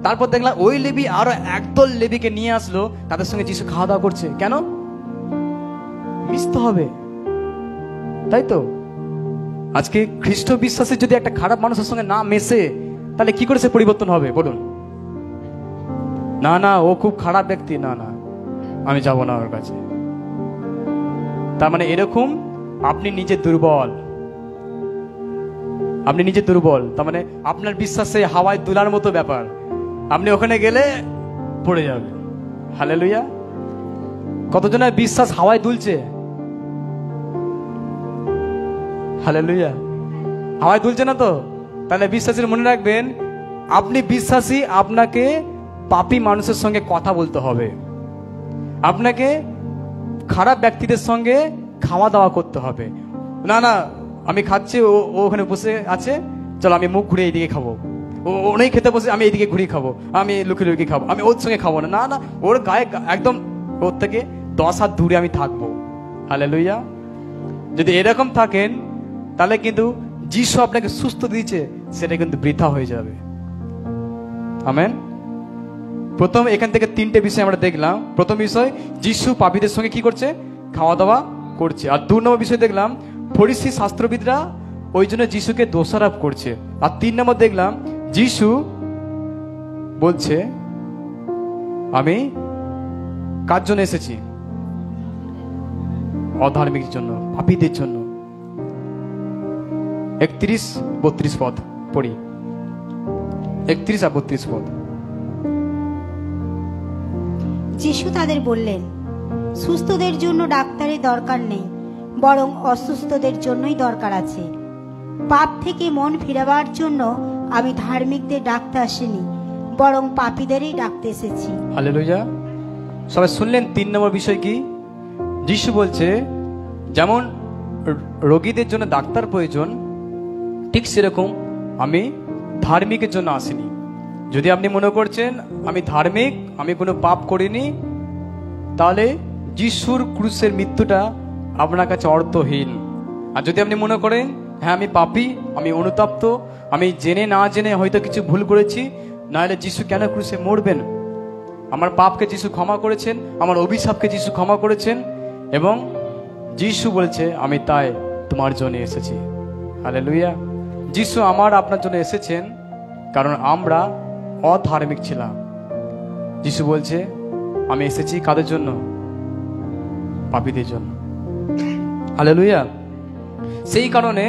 তারপর দেখলাম ওই লেবী আরো একদল লেবীকে নিয়ে আসলো, তাদের সঙ্গে যিশু খাওয়া দাওয়া করছে। কেন? মিশতে হবে, তাই তো। আজকে খ্রিস্ট বিশ্বাসী যদি একটা খারাপ মানুষের সঙ্গে না মেশে, তাহলে কি করে সে পরিবর্তন হবে বলুন? না না, ও খুব খারাপ ব্যক্তি, না না আমি যাব না ওর কাছে। তার মানে এরকম আপনি নিজে দুর্বল, আপনি নিজে দুর্বল, তার মানে আপনার বিশ্বাসে হাওয়ায় দুলার মতো ব্যাপার, আপনি ওখানে গেলে পড়ে যাবে। হালেলুয়া। কতজনের বিশ্বাস হাওয়ায় দুলছে? হালেলুয়া। হাওয়ায় দুলছে না তো? তাহলে বিশ্বাসীর মনে রাখবেন, আপনি বিশ্বাসী, আপনাকে পাপী মানুষের সঙ্গে কথা বলতে হবে, আপনাকে খারাপ ব্যক্তিদের সঙ্গে খাওয়া দাওয়া করতে হবে। না না আমি খাচ্ছি, ও ওখানে বসে আছে, চলো আমি মুখ ঘুরে এইদিকে খাবো, ও নেই খেতে বসে, আমি এইদিকে ঘুরিয়ে খাবো, আমি লুকিয়ে লুকিয়ে খাবো, আমি ওর সঙ্গে খাবো না। না না, ওর গায়ে একদম ওর থেকে 10 হাত দূরে আমি থাকবো। হালেলুয়া। যদি এরকম থাকেন তাহলে কিন্তু যিশু আপনাকে সুস্থ দিয়েছে সেটা কিন্তু বৃথা হয়ে যাবে। আমেন। প্রথম এখান থেকে 3টে বিষয় আমরা দেখলাম। প্রথম বিষয়, যিশু পাপীদের সঙ্গে কি করছে? খাওয়া দাওয়া করছে। আর 2 নম্বর বিষয় দেখলাম, ফরিসি শাস্ত্রবিদরা ওই জন্য যিশুকে দোষারোপ করছে। আর 3 নম্বর দেখলাম, যিশু বলছে আমি কার জন্য এসেছি? অধার্মিক জন্য, পাপীদের জন্য। 31-32 পদ পড়ি, 31 আর 32 পদ। যিশু তাদের বললেন, সুস্থদের জন্য ডাক্তারের দরকার নেই, বরং অসুস্থদের জন্যই দরকার আছে। পাপ থেকে মন ফিরাবার জন্য আমি ধার্মিকদের ডাকতে আসিনি, বরং পাপীদেরই ডাকতে এসেছি। হালেলুয়া। সবাই শুনলেন 3 নম্বর বিষয় কি? যিশু বলছে যেমন রোগীদের জন্য ডাক্তার প্রয়োজন, ঠিক সেরকম আমি ধার্মিকের জন্য আসিনি। যদি আপনি মনে করছেন আমি ধার্মিক, আমি কোনো পাপ করিনি, তাহলে যিশুর ক্রুশের মৃত্যুটা আপনার কাছে অর্থহীন। আর যদি আপনি মনে করেন হ্যাঁ আমি পাপী, আমি অনুতপ্ত, আমি জেনে না জেনে হয়তো কিছু ভুল করেছি, নাহলে যিশু কেন ক্রুশে মরবেন? আমার পাপকে যিশু ক্ষমা করেছেন, আমার অভিশাপকে যিশু ক্ষমা করেছেন, এবং যিশু বলেছে আমি তাই তোমার জন্য এসেছি। হালেলুয়া। যিশু আমার আপনার জন্য এসেছেন কারণ আমরা অধার্মিক ছিলাম। যিশু বলছে আমি এসেছি কাদের জন্য? পাপীদের জন্য। হালেলুয়া। সেই কারণে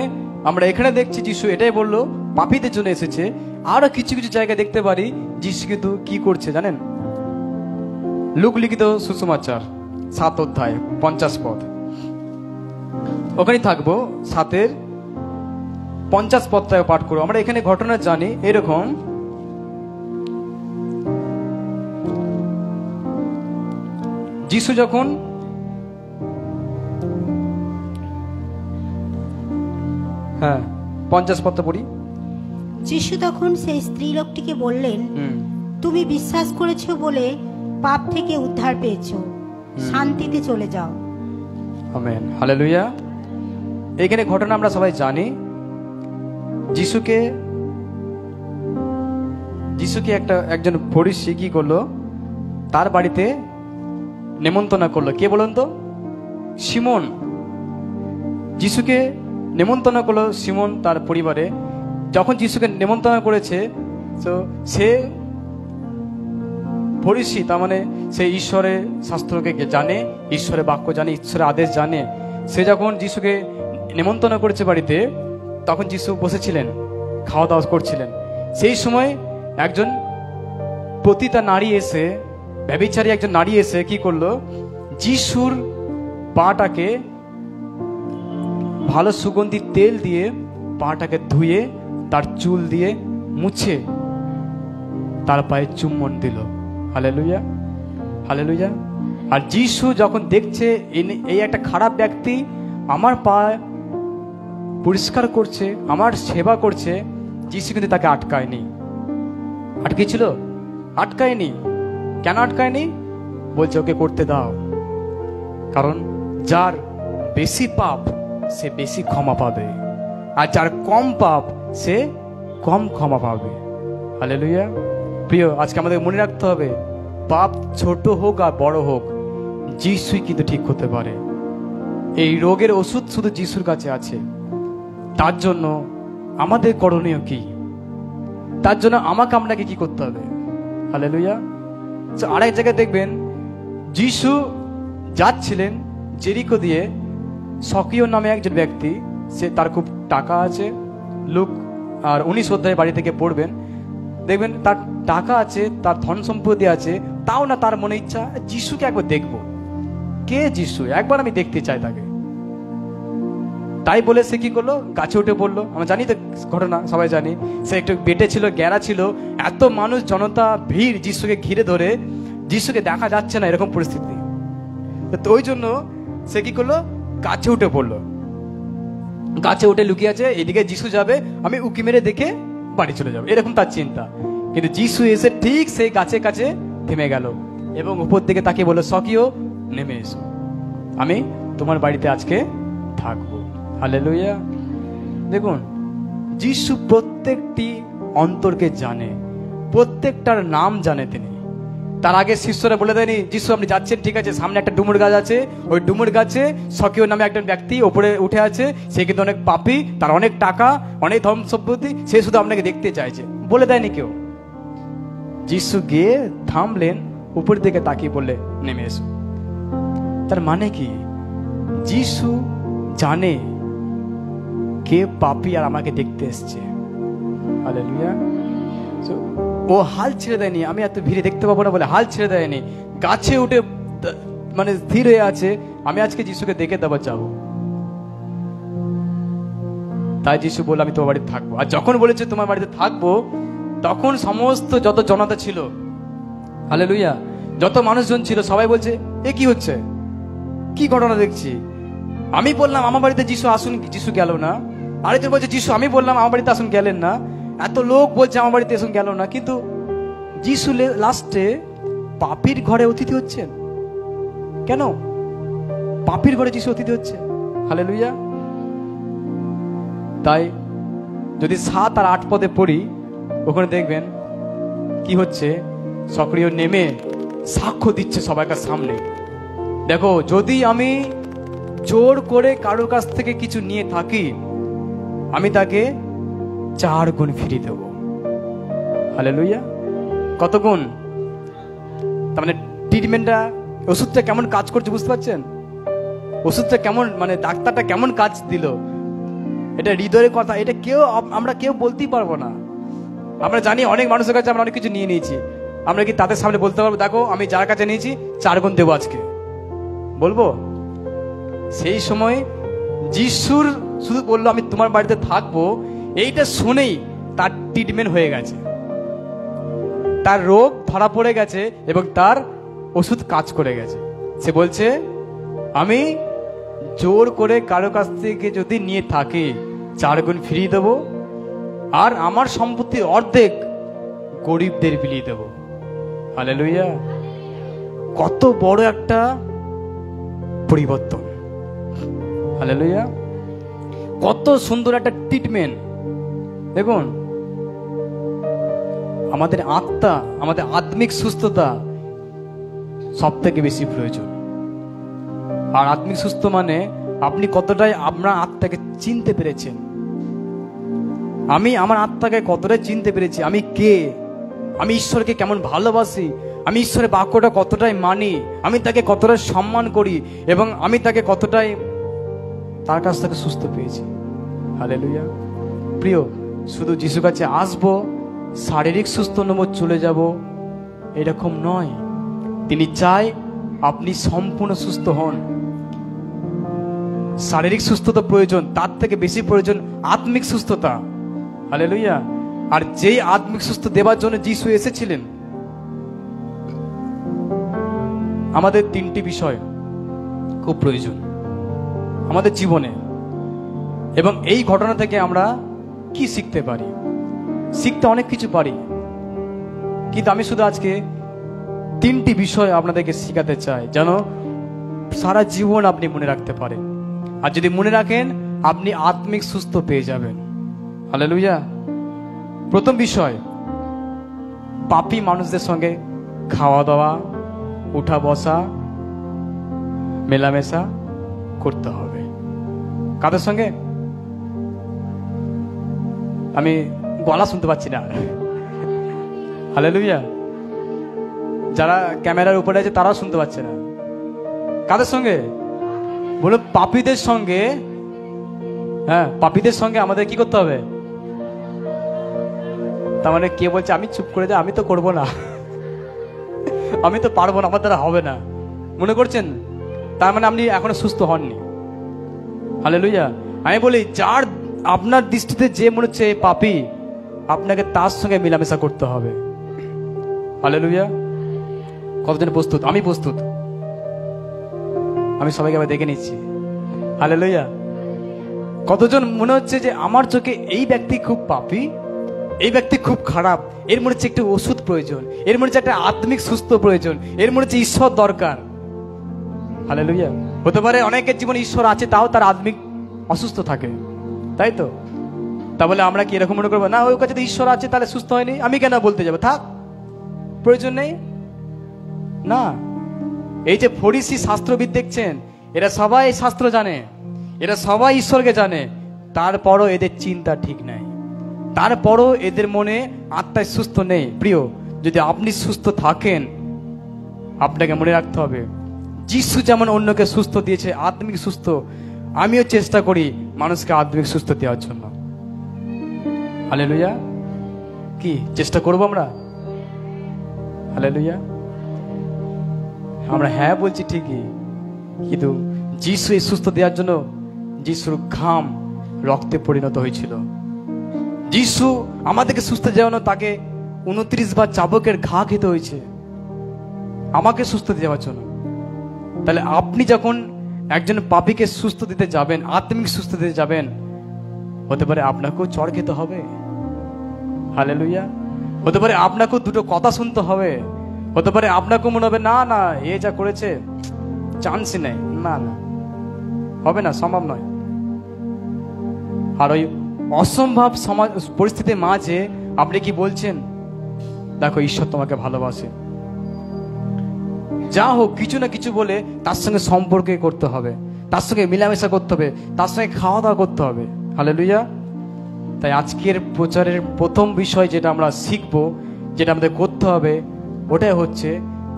আমরা এখানে দেখছি যিশু এটাই বললো পাপীদের জন্য এসেছে। আরো কিছু কিছু জায়গায় দেখতে পারি যিশু কিন্তু কি করছে জানেন? লুক লিখিত সুসমাচার 7 অধ্যায় 50 পদ, ওখানে থাকবো। 7-এর 50 পদটায় পাঠ করবো। আমরা এখানে ঘটনা জানি এরকম, যিশু যখন 50 পদটা পড়ি। যিশু তখন সেই স্ত্রী লোকটিকে বললেন, তুমি বিশ্বাস করেছো বলে পাপ থেকে উদ্ধার পেয়েছো, শান্তিতে চলে যাও। আমেন। হালেলুয়া। এখানে ঘটনা আমরা সবাই জানি। যিশুকে একজন ফরিসি কি করলো? তার বাড়িতে নেমন্তন্ন করলো। কে বলুন তো? সিমন। যিশুকে নেমন্তন্ন করলো সিমন তার পরিবারে। যখন যিশুকে নেমন্তন্ন করেছে, তো সে ফরিসি, তার মানে সে ঈশ্বরের শাস্ত্রকে জানে, ঈশ্বরের বাক্য জানে, ঈশ্বরের আদেশ জানে। সে যখন যিশুকে নেমন্তন্ন করেছে বাড়িতে, তখন যিশু বসেছিলেন, খাওয়া দাওয়া করছিলেন। সেই সময় একজন পতিতা নারী এসে, ব্যভিচারী একজন নারী এসে কি করলো, যিশুর পাটাকে ভালো সুগন্ধি তেল দিয়ে পাটাকে ধুয়ে তার চুল দিয়ে মুছে তার পায়ে চুম্বন দিল। Hallelujah, hallelujah. আর যিশু যখন দেখছে এই একটা খারাপ ব্যক্তি আমার পা পরিষ্কার করছে, আমার সেবা করছে, যিশু কিন্তু তাকে আটকায়নি। আটকেছিল? আটকায়নি। কেন আটকায়নি? বলছে ওকে করতে দাও, কারণ যার বেশি পাপ সে বেশি ক্ষমা পাবে, আর যার কম পাপ সে কম ক্ষমা পাবে। হালেলুয়া। প্রিয়, আজকে আমাদের মনে রাখতে হবে, পাপ ছোট হোক আর বড় হোক, যিশুই কিন্তু ঠিক হতে পারে। এই রোগের ওষুধ শুধু যিশুর কাছে আছে। তার জন্য আমাদের করণীয় কি? তার জন্য আমাকে আপনাকে কি করতে হবে? হালেলুয়া। আরেক জায়গায় দেখবেন, যিশু যাচ্ছিলেন জেরিকো দিয়ে, সকিও নামে একজন ব্যক্তি, সে তার খুব টাকা আছে। লুক আর 19 অধ্যায় বাড়ি থেকে পড়বেন, দেখবেন তার টাকা আছে, তার ধন সম্পত্তি আছে, তাও না তার মনে ইচ্ছা যিশুকে একবার দেখবো। কে যিশু? একবার আমি দেখতে চাই তাকে। তাই বলে সে কি করলো, গাছে উঠে পড়লো। আমরা জানি তো ঘটনা, সবাই জানি। সে একটু বেটে ছিল, গ্যারা ছিল, এত মানুষ, জনতা, ভিড় যিশুকে ঘিরে ধরে, যিশুকে দেখা যাচ্ছে না, এরকম পরিস্থিতি। তো ওই জন্য সে কি করলো, গাছে উঠে পড়লো। গাছে উঠে লুকিয়ে আছে, এদিকে যিশু যাবে, আমি উকি মেরে দেখে বাড়ি চলে যাবো, এরকম তার চিন্তা। কিন্তু যিশু এসে ঠিক সেই গাছের কাছে থেমে গেল এবং উপর দিকে তাকিয়ে বলল, সকিও নেমে এসো, আমি তোমার বাড়িতে আজকে থাকবো। হালেলুয়া। দেখুন, যিশু প্রত্যেকটি অন্তরকে জানে, প্রত্যেকটার নাম জানে তিনি। তার আগে শিষ্যরা বলে দেয়নি, যিশু আপনি যাচ্ছেন, ঠিক আছে, সামনে একটা ডুমুর গাছ আছে, ওই ডুমুর গাছে সকিও নামে একজন ব্যক্তি ওপরে উঠে আছে, সে কিন্তু অনেক পাপী, তার অনেক টাকা, অনেক ধন সম্পত্তি, সে শুধু আপনাকে দেখতে চাইছে, বলে দেয়নি কেউ। যিশু গিয়ে থামলেন, উপর দিকে তাকিয়ে বললে, নেমে এসো। তার মানে কি? যিশু জানে কে পাপী আর আমাকে দেখতে এসছে। হালেলুয়া। ও হাল ছেড়ে দেয়নি, আমি এত ভিড়ে দেখতে পাবো না বলে হাল ছেড়ে দেয়নি। গাছে উঠে মানে স্থির হয়ে আছে, আমি আজকে যিশুকে দেখে দেবার যাবো। তাই যিশু বলল, আমি তোমার বাড়িতে থাকবো। আর যখন বলেছে তোমার বাড়িতে থাকবো, তখন সমস্ত যত জনতা ছিল, হালেলুয়া, যত মানুষজন ছিল, সবাই বলছে, এ কি হচ্ছে, কি ঘটনা দেখছি? আমি বললাম আমার বাড়িতে যিশু আসুন, যিশু গেল না। আরেকজন বলছে, যিশু আমি বললাম আমার বাড়িতে আসুন, গেলেন না। এত লোক বলছে আমার বাড়িতে আসুন, গেল না। কিন্তু যিশু লাস্টে পাপীর ঘরে অতিথি হচ্ছেন। কেন পাপীর ঘরে যিশু অতিথি হচ্ছে? হালেলুয়া। তাই যদি 7 আর 8 পদে পড়ি, ওখানে দেখবেন কি হচ্ছে, সক্রিয় নেমে সাক্ষ্য দিচ্ছে সবাইকার সামনে। দেখো, যদি আমি জোর করে কারোর কাছ থেকে কিছু নিয়ে থাকি, আমি তাকে 4 গুণ ফিরিয়ে দেব। হালেলুয়া। কত গুণ? তার মানে ট্রিটমেন্টটা, ওষুধটা কেমন কাজ করছে বুঝতে পারছেন? ওষুধটা কেমন, মানে ডাক্তারটা কেমন কাজ দিল, এটা হৃদয়ের কথা। এটা আমরা কেউ বলতেই পারবো না। আমরা জানি অনেক মানুষের কাছে আমরা অনেক কিছু নিয়ে নিয়েছি, আমরা কি তাদের সামনে বলতে পারবো, দেখো আমি যার কাছে নিয়েছি 4 গুণ দেবো আজকে? বলবো? সেই সময় যিশুর শুধু বললো, আমি তোমার বাড়িতে থাকবো, এইটা শুনেই তার ট্রিটমেন্ট হয়ে গেছে, তার রোগ ধরা পড়ে গেছে এবং তার ওষুধ কাজ করে গেছে। সে বলছে, আমি জোর করে কারো কাছ থেকে যদি নিয়ে থাকি, 4 গুণ ফিরিয়ে দেবো, আর আমার সম্পত্তির অর্ধেক গরিবদের বিলিয়ে দেবো। হালেলুয়া। কত বড় একটা পরিবর্তন! হালেলুয়া। কত সুন্দর একটা ট্রিটমেন্ট! দেখুন, আমাদের আত্মা, আমাদের আত্মিক সুস্থতা সব থেকে বেশি প্রয়োজন। আর আত্মিক সুস্থ মানে আপনি কতটাই আপনার আত্মাকে চিনতে পেরেছেন। আমি আমার আত্মাকে কতটা চিনতে পেরেছি, আমি কে, আমি ঈশ্বরকে কেমন ভালোবাসি, আমি ঈশ্বরের বাক্যটা কতটাই মানি, আমি তাকে কতটা সম্মান করি এবং আমি তাকে কতটাই তার কাছ থেকে সুস্থ পেয়েছি। হালেলুয়া। প্রিয়, শুধু যিশু কাছে আসবো, শারীরিক সুস্থ নেব, চলে যাব, এরকম নয়। তিনি চায় আপনি সম্পূর্ণ সুস্থ হন। শারীরিক সুস্থতা প্রয়োজন, তার থেকে বেশি প্রয়োজন আত্মিক সুস্থতা। হালেলুয়া। আর যেই আত্মিক সুস্থ দেবার জন্য যিশু এসেছিলেন, আমাদের তিনটি বিষয় খুব প্রয়োজন আমাদের জীবনে, এবং এই ঘটনা থেকে আমরা কি শিখতে পারি? শিখতে অনেক কিছু পারি, কিন্তু আমি শুধু আজকে তিনটি বিষয় আপনাদেরকে শিখাতে চাই, যেন সারা জীবন আপনি মনে রাখতে পারেন। আর যদি মনে রাখেন, আপনি আত্মিক সুস্থ পেয়ে যাবেন। হালেলুয়া। প্রথম বিষয়, পাপী মানুষদের সঙ্গে খাওয়া দাওয়া, উঠা বসা, মেলামেশা করতে হবে। কাদের সঙ্গে? আমি গলা শুনতে পাচ্ছি না। হালেলুয়া। যারা ক্যামেরার উপরে আছে তারাও শুনতে পাচ্ছে না। কাদের সঙ্গে? বলো, পাপীদের সঙ্গে। হ্যাঁ, পাপীদের সঙ্গে আমাদের কি করতে হবে? তার মানে কে বলছে আমি চুপ করে যাই, আমি তো করবো না, আমি তো পারবো না, আমার দ্বারা হবে না, মনে করছেন? তার মানে আপনি এখনো সুস্থ হননি। হালেলুয়া। আমি বলি, যার আপনার দৃষ্টিতে যে মনে হচ্ছে পাপী, আপনাকে তার সঙ্গে মেলামেশা করতে হবে। হালেলুয়া। কতজন প্রস্তুত? আমি প্রস্তুত। আমি সবাইকে আবার দেখে নিচ্ছি। হালেলুয়া। কতজন মনে হচ্ছে যে আমার চোখে এই ব্যক্তি খুব পাপী, এই ব্যক্তি খুব খারাপ, এর মনে হচ্ছে একটু ওষুধ প্রয়োজন, এর মনে হচ্ছে একটা আত্মিক সুস্থ প্রয়োজন, এর মনে হচ্ছে ঈশ্বর দরকার। হালেলুয়া। হতে পারে অনেকের জীবনে ঈশ্বর আছে, তাও তার আত্মিক অসুস্থ থাকে, তাই তো? তা বলে আমরা কি এরকম মনে করবো, না ওর কাছে তো ঈশ্বর আছে, তাহলে সুস্থ হয়নি, আমি কেন বলতে যাবো, থাক, প্রয়োজন নেই? না। এই যে ফরিসি শাস্ত্রবিদ দেখছেন, এরা সবাই শাস্ত্র জানে, এরা সবাই ঈশ্বরকে জানে, তারপরও এদের চিন্তা ঠিক নাই, তারপরও এদের মনে আত্মায় সুস্থ নেই। প্রিয়, যদি আপনি সুস্থ থাকেন, আপনাকে মনে রাখতে হবে, যিশু যেমন অন্যকে সুস্থ দিয়েছে, আত্মিক সুস্থ, আমিও চেষ্টা করি মানুষকে আত্মিক সুস্থ দেওয়ার জন্য। হালেলুয়া। কি চেষ্টা করবো আমরা? হালেলুয়া। আমরা হ্যাঁ বলছি ঠিকই, কিন্তু যিশু এই সুস্থ দেওয়ার জন্য যিশুর ঘাম রক্তে পরিণত হয়েছিল। যিশু আমাদেরকে সুস্থ দেওয়ানো, তাকে 29 বার চাবুকের ঘা খেতে হয়েছে আমাকে সুস্থ দেওয়ার জন্য। তাহলে আপনি যখন একজন পাপীকে সুস্থ দিতে যাবেন, আত্মিক সুস্থ দিতে যাবেন, হতে পারে আপনাকেও চড় খেতে হবে। হালেলুয়া। হতে পারে আপনাকেও দুটো কথা শুনতে হবে, হতে পারে আপনাকেও মনে হবে না না, এ যা করেছে চান্সই নেই, না না, হবে না, সম্ভব নয়। আর ওই অসম্ভব সমাজ পরিস্থিতির মাঝে আপনি কি বলছেন, দেখো ঈশ্বর তোমাকে ভালোবাসে, যা হোক কিছু না কিছু বলে তার সঙ্গে সম্পর্কে করতে হবে, তার সঙ্গে মিলামেশা করতে হবে, তার সঙ্গে খাওয়া দাওয়া করতে হবে। হালেলুয়া। তাই আজকের প্রচারের প্রথম বিষয় যেটা আমরা শিখবো, যেটা আমাদের করতে হবে, ওটাই হচ্ছে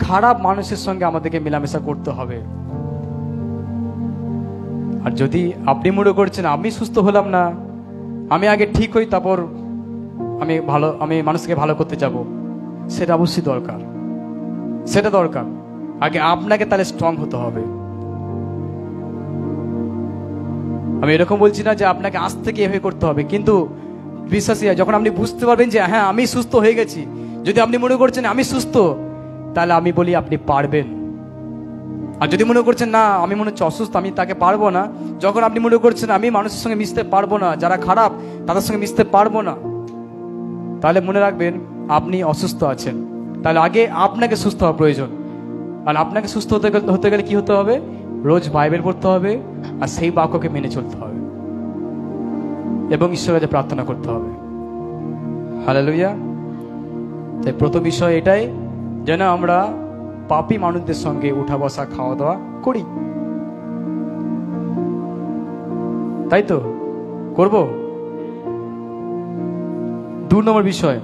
খারাপ মানুষের সঙ্গে আমাদেরকে মেলামেশা করতে হবে। আর যদি আপনি মনে করছেন আমি সুস্থ হলাম না, আমি আগে ঠিক হই, তারপর আমি মানুষকে ভালো করতে যাব, সেটা অবশ্যই দরকার, সেটা দরকার। আগে আপনাকে তাহলে স্ট্রং হতে হবে। আমি এরকম বলছি না যে আপনাকে আজ থেকে এভাবে করতে হবে, কিন্তু বিশ্বাসী যখন আপনি বুঝতে পারবেন যে হ্যাঁ আমি সুস্থ হয়ে গেছি, যদি আপনি মনে করছেন আমি সুস্থ, তাহলে আমি বলি আপনি পারবেন। আর যদি মনে করছেন না আমি মনে হচ্ছে অসুস্থ, আমি তাকে পারবো না, যখন আপনি মনে করছেন আমি মানুষের সঙ্গে মিশতে পারবো না, যারা খারাপ তাদের সঙ্গে মিশতে পারবো না, তাহলে মনে রাখবেন আপনি অসুস্থ আছেন। তাহলে আগে আপনাকে সুস্থ হওয়া প্রয়োজন। আর আপনাকে সুস্থ হতে গেলে কি হতে হবে? রোজ বাইবেল পড়তে হবে, আর সেই বাক্যকে মেনে চলতে হবে, এবং ঈশ্বরের কাছে প্রার্থনা করতে হবে। হালেলুয়া। তাই প্রথম বিষয় এটাই, যেন আমরা পাপী মানুষদের সঙ্গে উঠা বসা খাওয়া দাওয়া করি। তাই তো করব? 2 নম্বর বিষয়,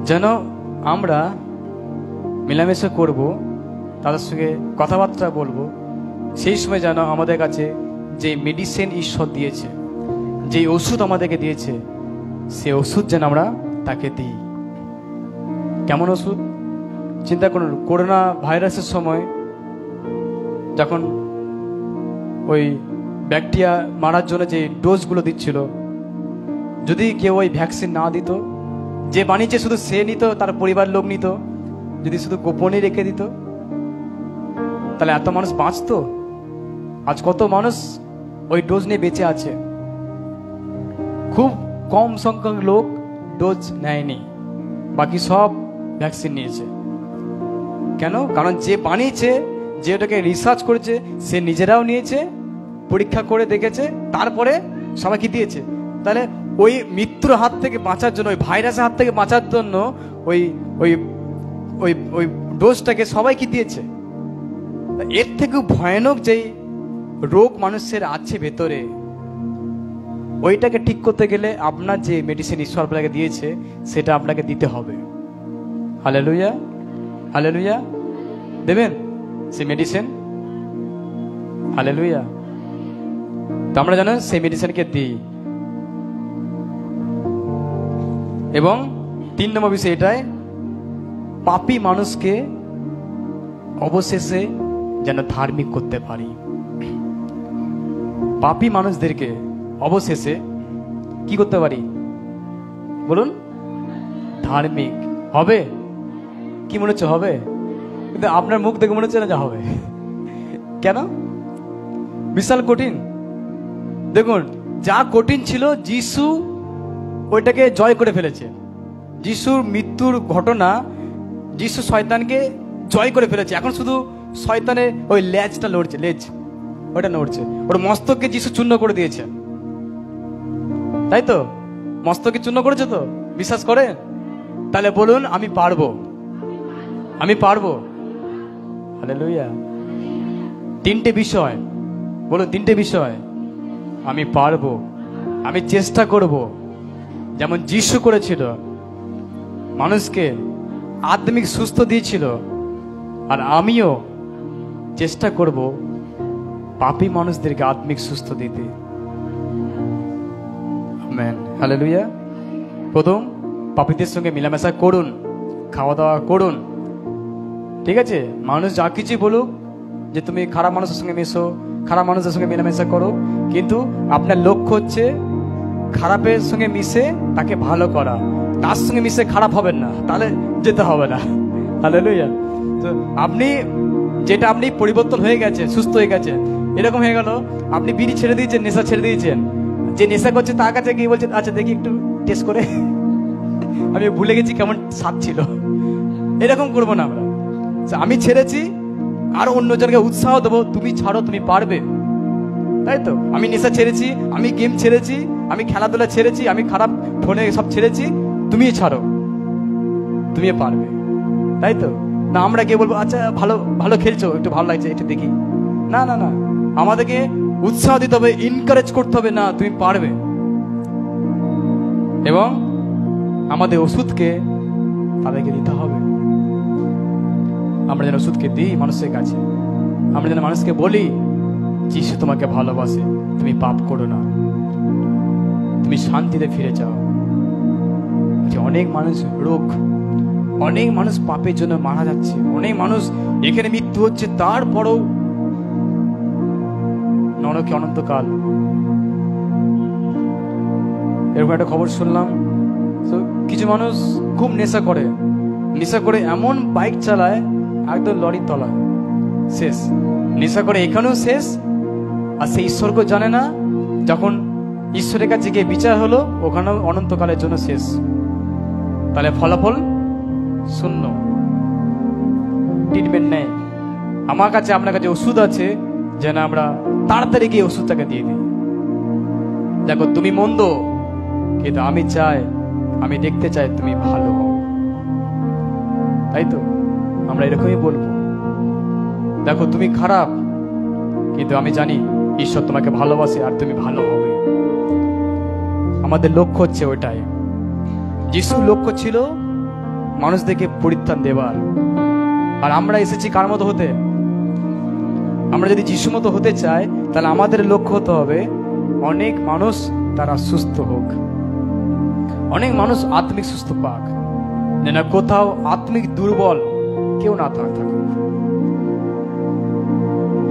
যেন আমরা মেলামেশা করব, তাদের সঙ্গে কথাবার্তা বলবো, সেই সময় যেন আমাদের কাছে যে মেডিসিন ঈশ্বর দিয়েছে, যে ওষুধ আমাদেরকে দিয়েছে, সে ওষুধ যেন আমরা তাকে দিই। কেমন ওষুধ? চিন্তা করুন, করোনা ভাইরাসের সময় যখন ওই ব্যাকটেরিয়া মারার জন্য যে ডোজগুলো দিচ্ছিল, যদি কেউ ওই ভ্যাকসিন না দিত, যে বানিয়েছে শুধু সে নিত, তার পরিবার লোক নিত, যদি শুধু গোপনে রেখে দিত, তাহলে এত মানুষ বাঁচতো? আজ কত মানুষ ওই ডোজ নিয়ে বেঁচে আছে। খুব কম সংখ্যক লোক ডোজ নেয়নি, বাকি সব ভ্যাকসিন নিয়েছে। কেন? কারণ যে বানিয়েছে, যে ওটাকে রিসার্চ করেছে, সে নিজেরাও নিয়েছে, পরীক্ষা করে দেখেছে, তারপরে সবাইকে দিয়েছে। তাহলে ওই মৃত্যুর হাত থেকে বাঁচার জন্য, ওই ভাইরাসের হাত থেকে বাঁচার জন্য ওই ওই ওই ওই ডোজটাকে সবাইকে দিয়েছে। এর থেকেও ভয়ানক যেই রোগ মানুষের আছে ভেতরে, ওইটাকে ঠিক করতে গেলে আপনার যে মেডিসিন ঈশ্বর আপনাকে দিয়েছে, সেটা আপনাকে দিতে হবে। Hallelujah, hallelujah. দেবেন সেই মেডিসিন? হালেলুয়া। তো আমরা যেন সেই মেডিসিনকে দিই। এবং 3 নম্বর বিষয় এটাই, পাপী মানুষকে অবশেষে যেন ধার্মিক করতে পারি। পাপী মানুষদেরকে অবশেষে কি করতে পারি? বলুন, ধার্মিক হবে। কি মনে হচ্ছে হবে? কিন্তু আপনার মুখ দেখে মনে হচ্ছে না যা হবে। কেন? বিশাল কঠিন। দেখুন, যা কঠিন ছিল যিশু ওইটাকে জয় করে ফেলেছে। যিশুর মৃত্যুর ঘটনা, যিশু শয়তানকে জয় করে ফেলেছে। এখন শুধু শয়তানের ওই লেজটা লড়ছে, লেজ ওটা নড়ছে। ওর মস্তককে যিশু চূর্ণ করে দিয়েছে, তাই তো? মস্তকে চূর্ণ করেছে তো, বিশ্বাস করে? তাহলে বলুন, আমি পারবো, আমি পারবো। হালেলুয়া। 3টে বিষয় বলুন, 3টে বিষয়। আমি পারবো, আমি চেষ্টা করব, যেমন যিশু করেছিল, মানুষকে আত্মিক সুস্থ দিয়েছিল, আর আমিও চেষ্টা করব পাপী মানুষদেরকে আত্মিক সুস্থ দিতে। Amen, hallelujah. প্রথম, পাপীদের সঙ্গে মেলামেশা করুন, খাওয়া দাওয়া করুন, ঠিক আছে? মানুষ যা কিছু বলুক, যে তুমি খারাপ মানুষের সঙ্গে মেশো, খারাপ মানুষের সঙ্গে মেলামেশা করো, কিন্তু আপনার লক্ষ্য হচ্ছে খারাপের সঙ্গে মিশে তাকে ভালো করা। তার সঙ্গে মিশে খারাপ হবেন না, তাহলে যেতে হবে না। হালেলুয়া। তো আপনি যেটা আপনি পরিবর্তন হয়ে গেছে, সুস্থ হয়ে গেছে, এরকম হয়ে গেল, আপনি বিড়ি ছেড়ে দিয়েছেন, নেশা ছেড়ে দিয়েছেন, যে নেশা করছে তার কাছে গিয়ে বলছেন, আচ্ছা দেখি একটু টেস্ট করে, আমি ভুলে গেছি কেমন স্বাদ ছিল। এরকম করবো না আমরা। আমি ছেড়েছি, আর অন্যজনকে উৎসাহ দেবো, তুমি ছাড়ো, তুমি পারবে, তাই তো? আমি নেশা ছেড়েছি, আমি গেম ছেড়েছি, আমি খেলাধুলা ছেড়েছি, আমি খারাপ ফোনে সব ছেড়েছি, তুমি ছাড়ো, তুমি পারবে, তাই তো? না আমরা গিয়ে বলবো, আচ্ছা ভালো ভালো খেলছো, একটু ভালো লাগছে, একটু দেখি। না না না, আমাদেরকে উৎসাহ দিতে হবে, এনকারেজ করতে হবে, না তুমি পারবে। এবং আমাদের ওষুধকে তাদেরকে দিতে হবে। আমরা যেন ওষুধকে দিই মানুষের কাছে, আমরা যেন মানুষকে বলি, যিশু তোমাকে ভালোবাসে, তুমি পাপ করো না, তুমি শান্তিতে ফিরে যাও। অনেক মানুষ রোগ, অনেক মানুষ পাপের জন্য মারা যাচ্ছে, অনেক মানুষ এখানে মৃত্যু হচ্ছে, তারপরও নরকে অনন্তকাল। এরকম একটা খবর শুনলাম, কিছু মানুষ খুব নেশা করে, নেশা করে এমন বাইক চালায়, একদম লরির তলায়, শেষ। নেশা করে এখানেও শেষ, আর সে ঈশ্বরকে জানে না। যখন ঈশ্বরের কাছে গিয়ে বিচার হলো, ওখানেও অনন্তকালের জন্য শেষ। তাহলে ফলাফল শূন্য, ট্রিটমেন্ট নেই। আমার কাছে, আপনার কাছে ওষুধ আছে, যেন আমরা তাড়াতাড়ি গিয়ে ওষুধটাকে দিয়ে দিই। দেখো তুমি মন্দ, কিন্তু আমি চাই, আমি দেখতে চাই তুমি ভালো হও, তাই তো? আমরা এরকমই বলবো, দেখো তুমি খারাপ, কিন্তু আমি জানি ঈশ্বর তোমাকে ভালোবাসে আর তুমি ভালো হবে। আমাদের লক্ষ্য হচ্ছে ওইটাই। যিশুর লক্ষ্য ছিল মানুষদেরকে পরিত্রাণ দেবার, আর আমরা এসেছি কার মতো হতে? আমরা যদি যিশু মতো হতে চাই, তাহলে আমাদের লক্ষ্য হতে হবে অনেক মানুষ তারা সুস্থ হোক, অনেক মানুষ আত্মিক সুস্থ পাক, যেন কোথাও আত্মিক দুর্বল কেউ না থাকুক।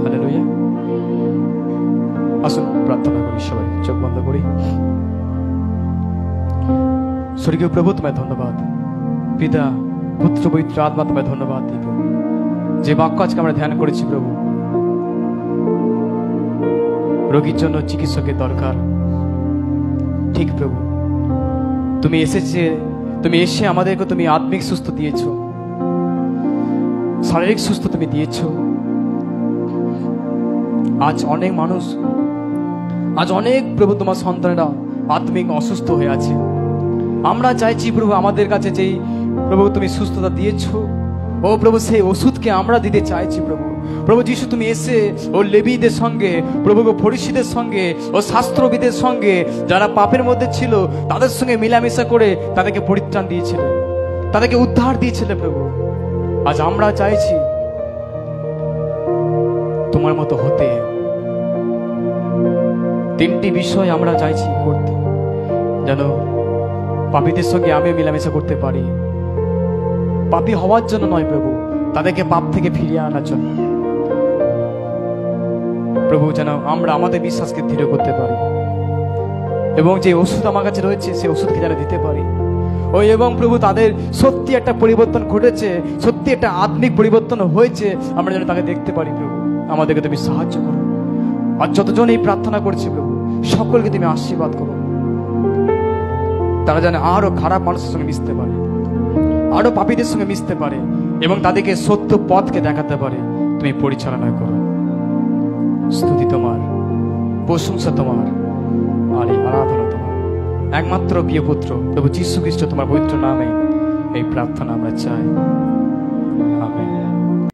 হালেলুয়া। আসুন প্রার্থনা করি, সবাই চোখ বন্ধ করি। স্বর্গীয় প্রভু, তোমায় ধন্যবাদ। পিতা, পুত্র, পবিত্র আত্মা, তোমায় ধন্যবাদ দিব যে বাক্য আজকে আমরা ধ্যান করেছি প্রভু। রোগীর জন্য চিকিৎসকের দরকার, ঠিক প্রভু। তুমি এসে আমাদেরকে তুমি আত্মিক সুস্থ দিয়েছ, শারীরিক সুস্থ তুমি দিয়েছ। আজ অনেক মানুষ, আজ অনেক প্রভু তোমার সন্তানেরা আত্মিক অসুস্থ হয়ে আছে। আমরা চাইছি প্রভু আমাদের কাছে যেই প্রভু তুমি সুস্থতা দিয়েছ, ও প্রভু সেই ওষুধকে আমরা দিতে চাইছি প্রভু। প্রভু যিশু তুমি এসে ও লেবীদের সঙ্গে, প্রভু ফরিসীদের সঙ্গে, ও শাস্ত্রবিদের সঙ্গে, যারা পাপের মধ্যে ছিল তাদের সঙ্গে মিলামিশা করে তাদেরকে পরিত্রাণ দিয়েছিলে, তাদেরকে উদ্ধার দিয়েছিলে প্রভু। আজ আমরা চাইছি তোমার মতো হতে। তিনটি বিষয় আমরা চাইছি করতে, যেন পাপীদের সঙ্গে আমি মিলামেশা করতে পারি। পাপী হওয়ার জন্য নয় প্রভু, তাদেরকে পাপ থেকে ফিরিয়ে আনার জন্য প্রভু। যেন আমরা আমাদের বিশ্বাসকে দৃঢ় করতে পারি, এবং যে ওষুধ আমার কাছে রয়েছে সেই ওষুধকে যেন দিতে পারি। এবং প্রভু তাদের সত্যি একটা পরিবর্তন ঘটেছে, সত্যি একটা আত্মিক পরিবর্তন হয়েছে, আমরা যেন তাকে দেখতে পারি প্রভু। আমাদেরকে তুমি সাহায্য করো। আর যতজন এই প্রার্থনা করছে প্রভু, সকলকে তুমি আশীর্বাদ করো। তারা যেন আরো খারাপ মানুষের সঙ্গে মিশতে পারে, আরো পাপীদের সঙ্গে মিশতে পারে, এবং তাদেরকে সত্য পথকে দেখাতে পারে। তুমি পরিচালনা করো। স্তুতি তোমার, প্রশংসা তোমার, আর এই আরাধনা তোমার একমাত্র প্রিয় পুত্র প্রভু যীশু খ্রিস্ট তোমার পবিত্র নামে এই প্রার্থনা আমরা চাই। আমেন।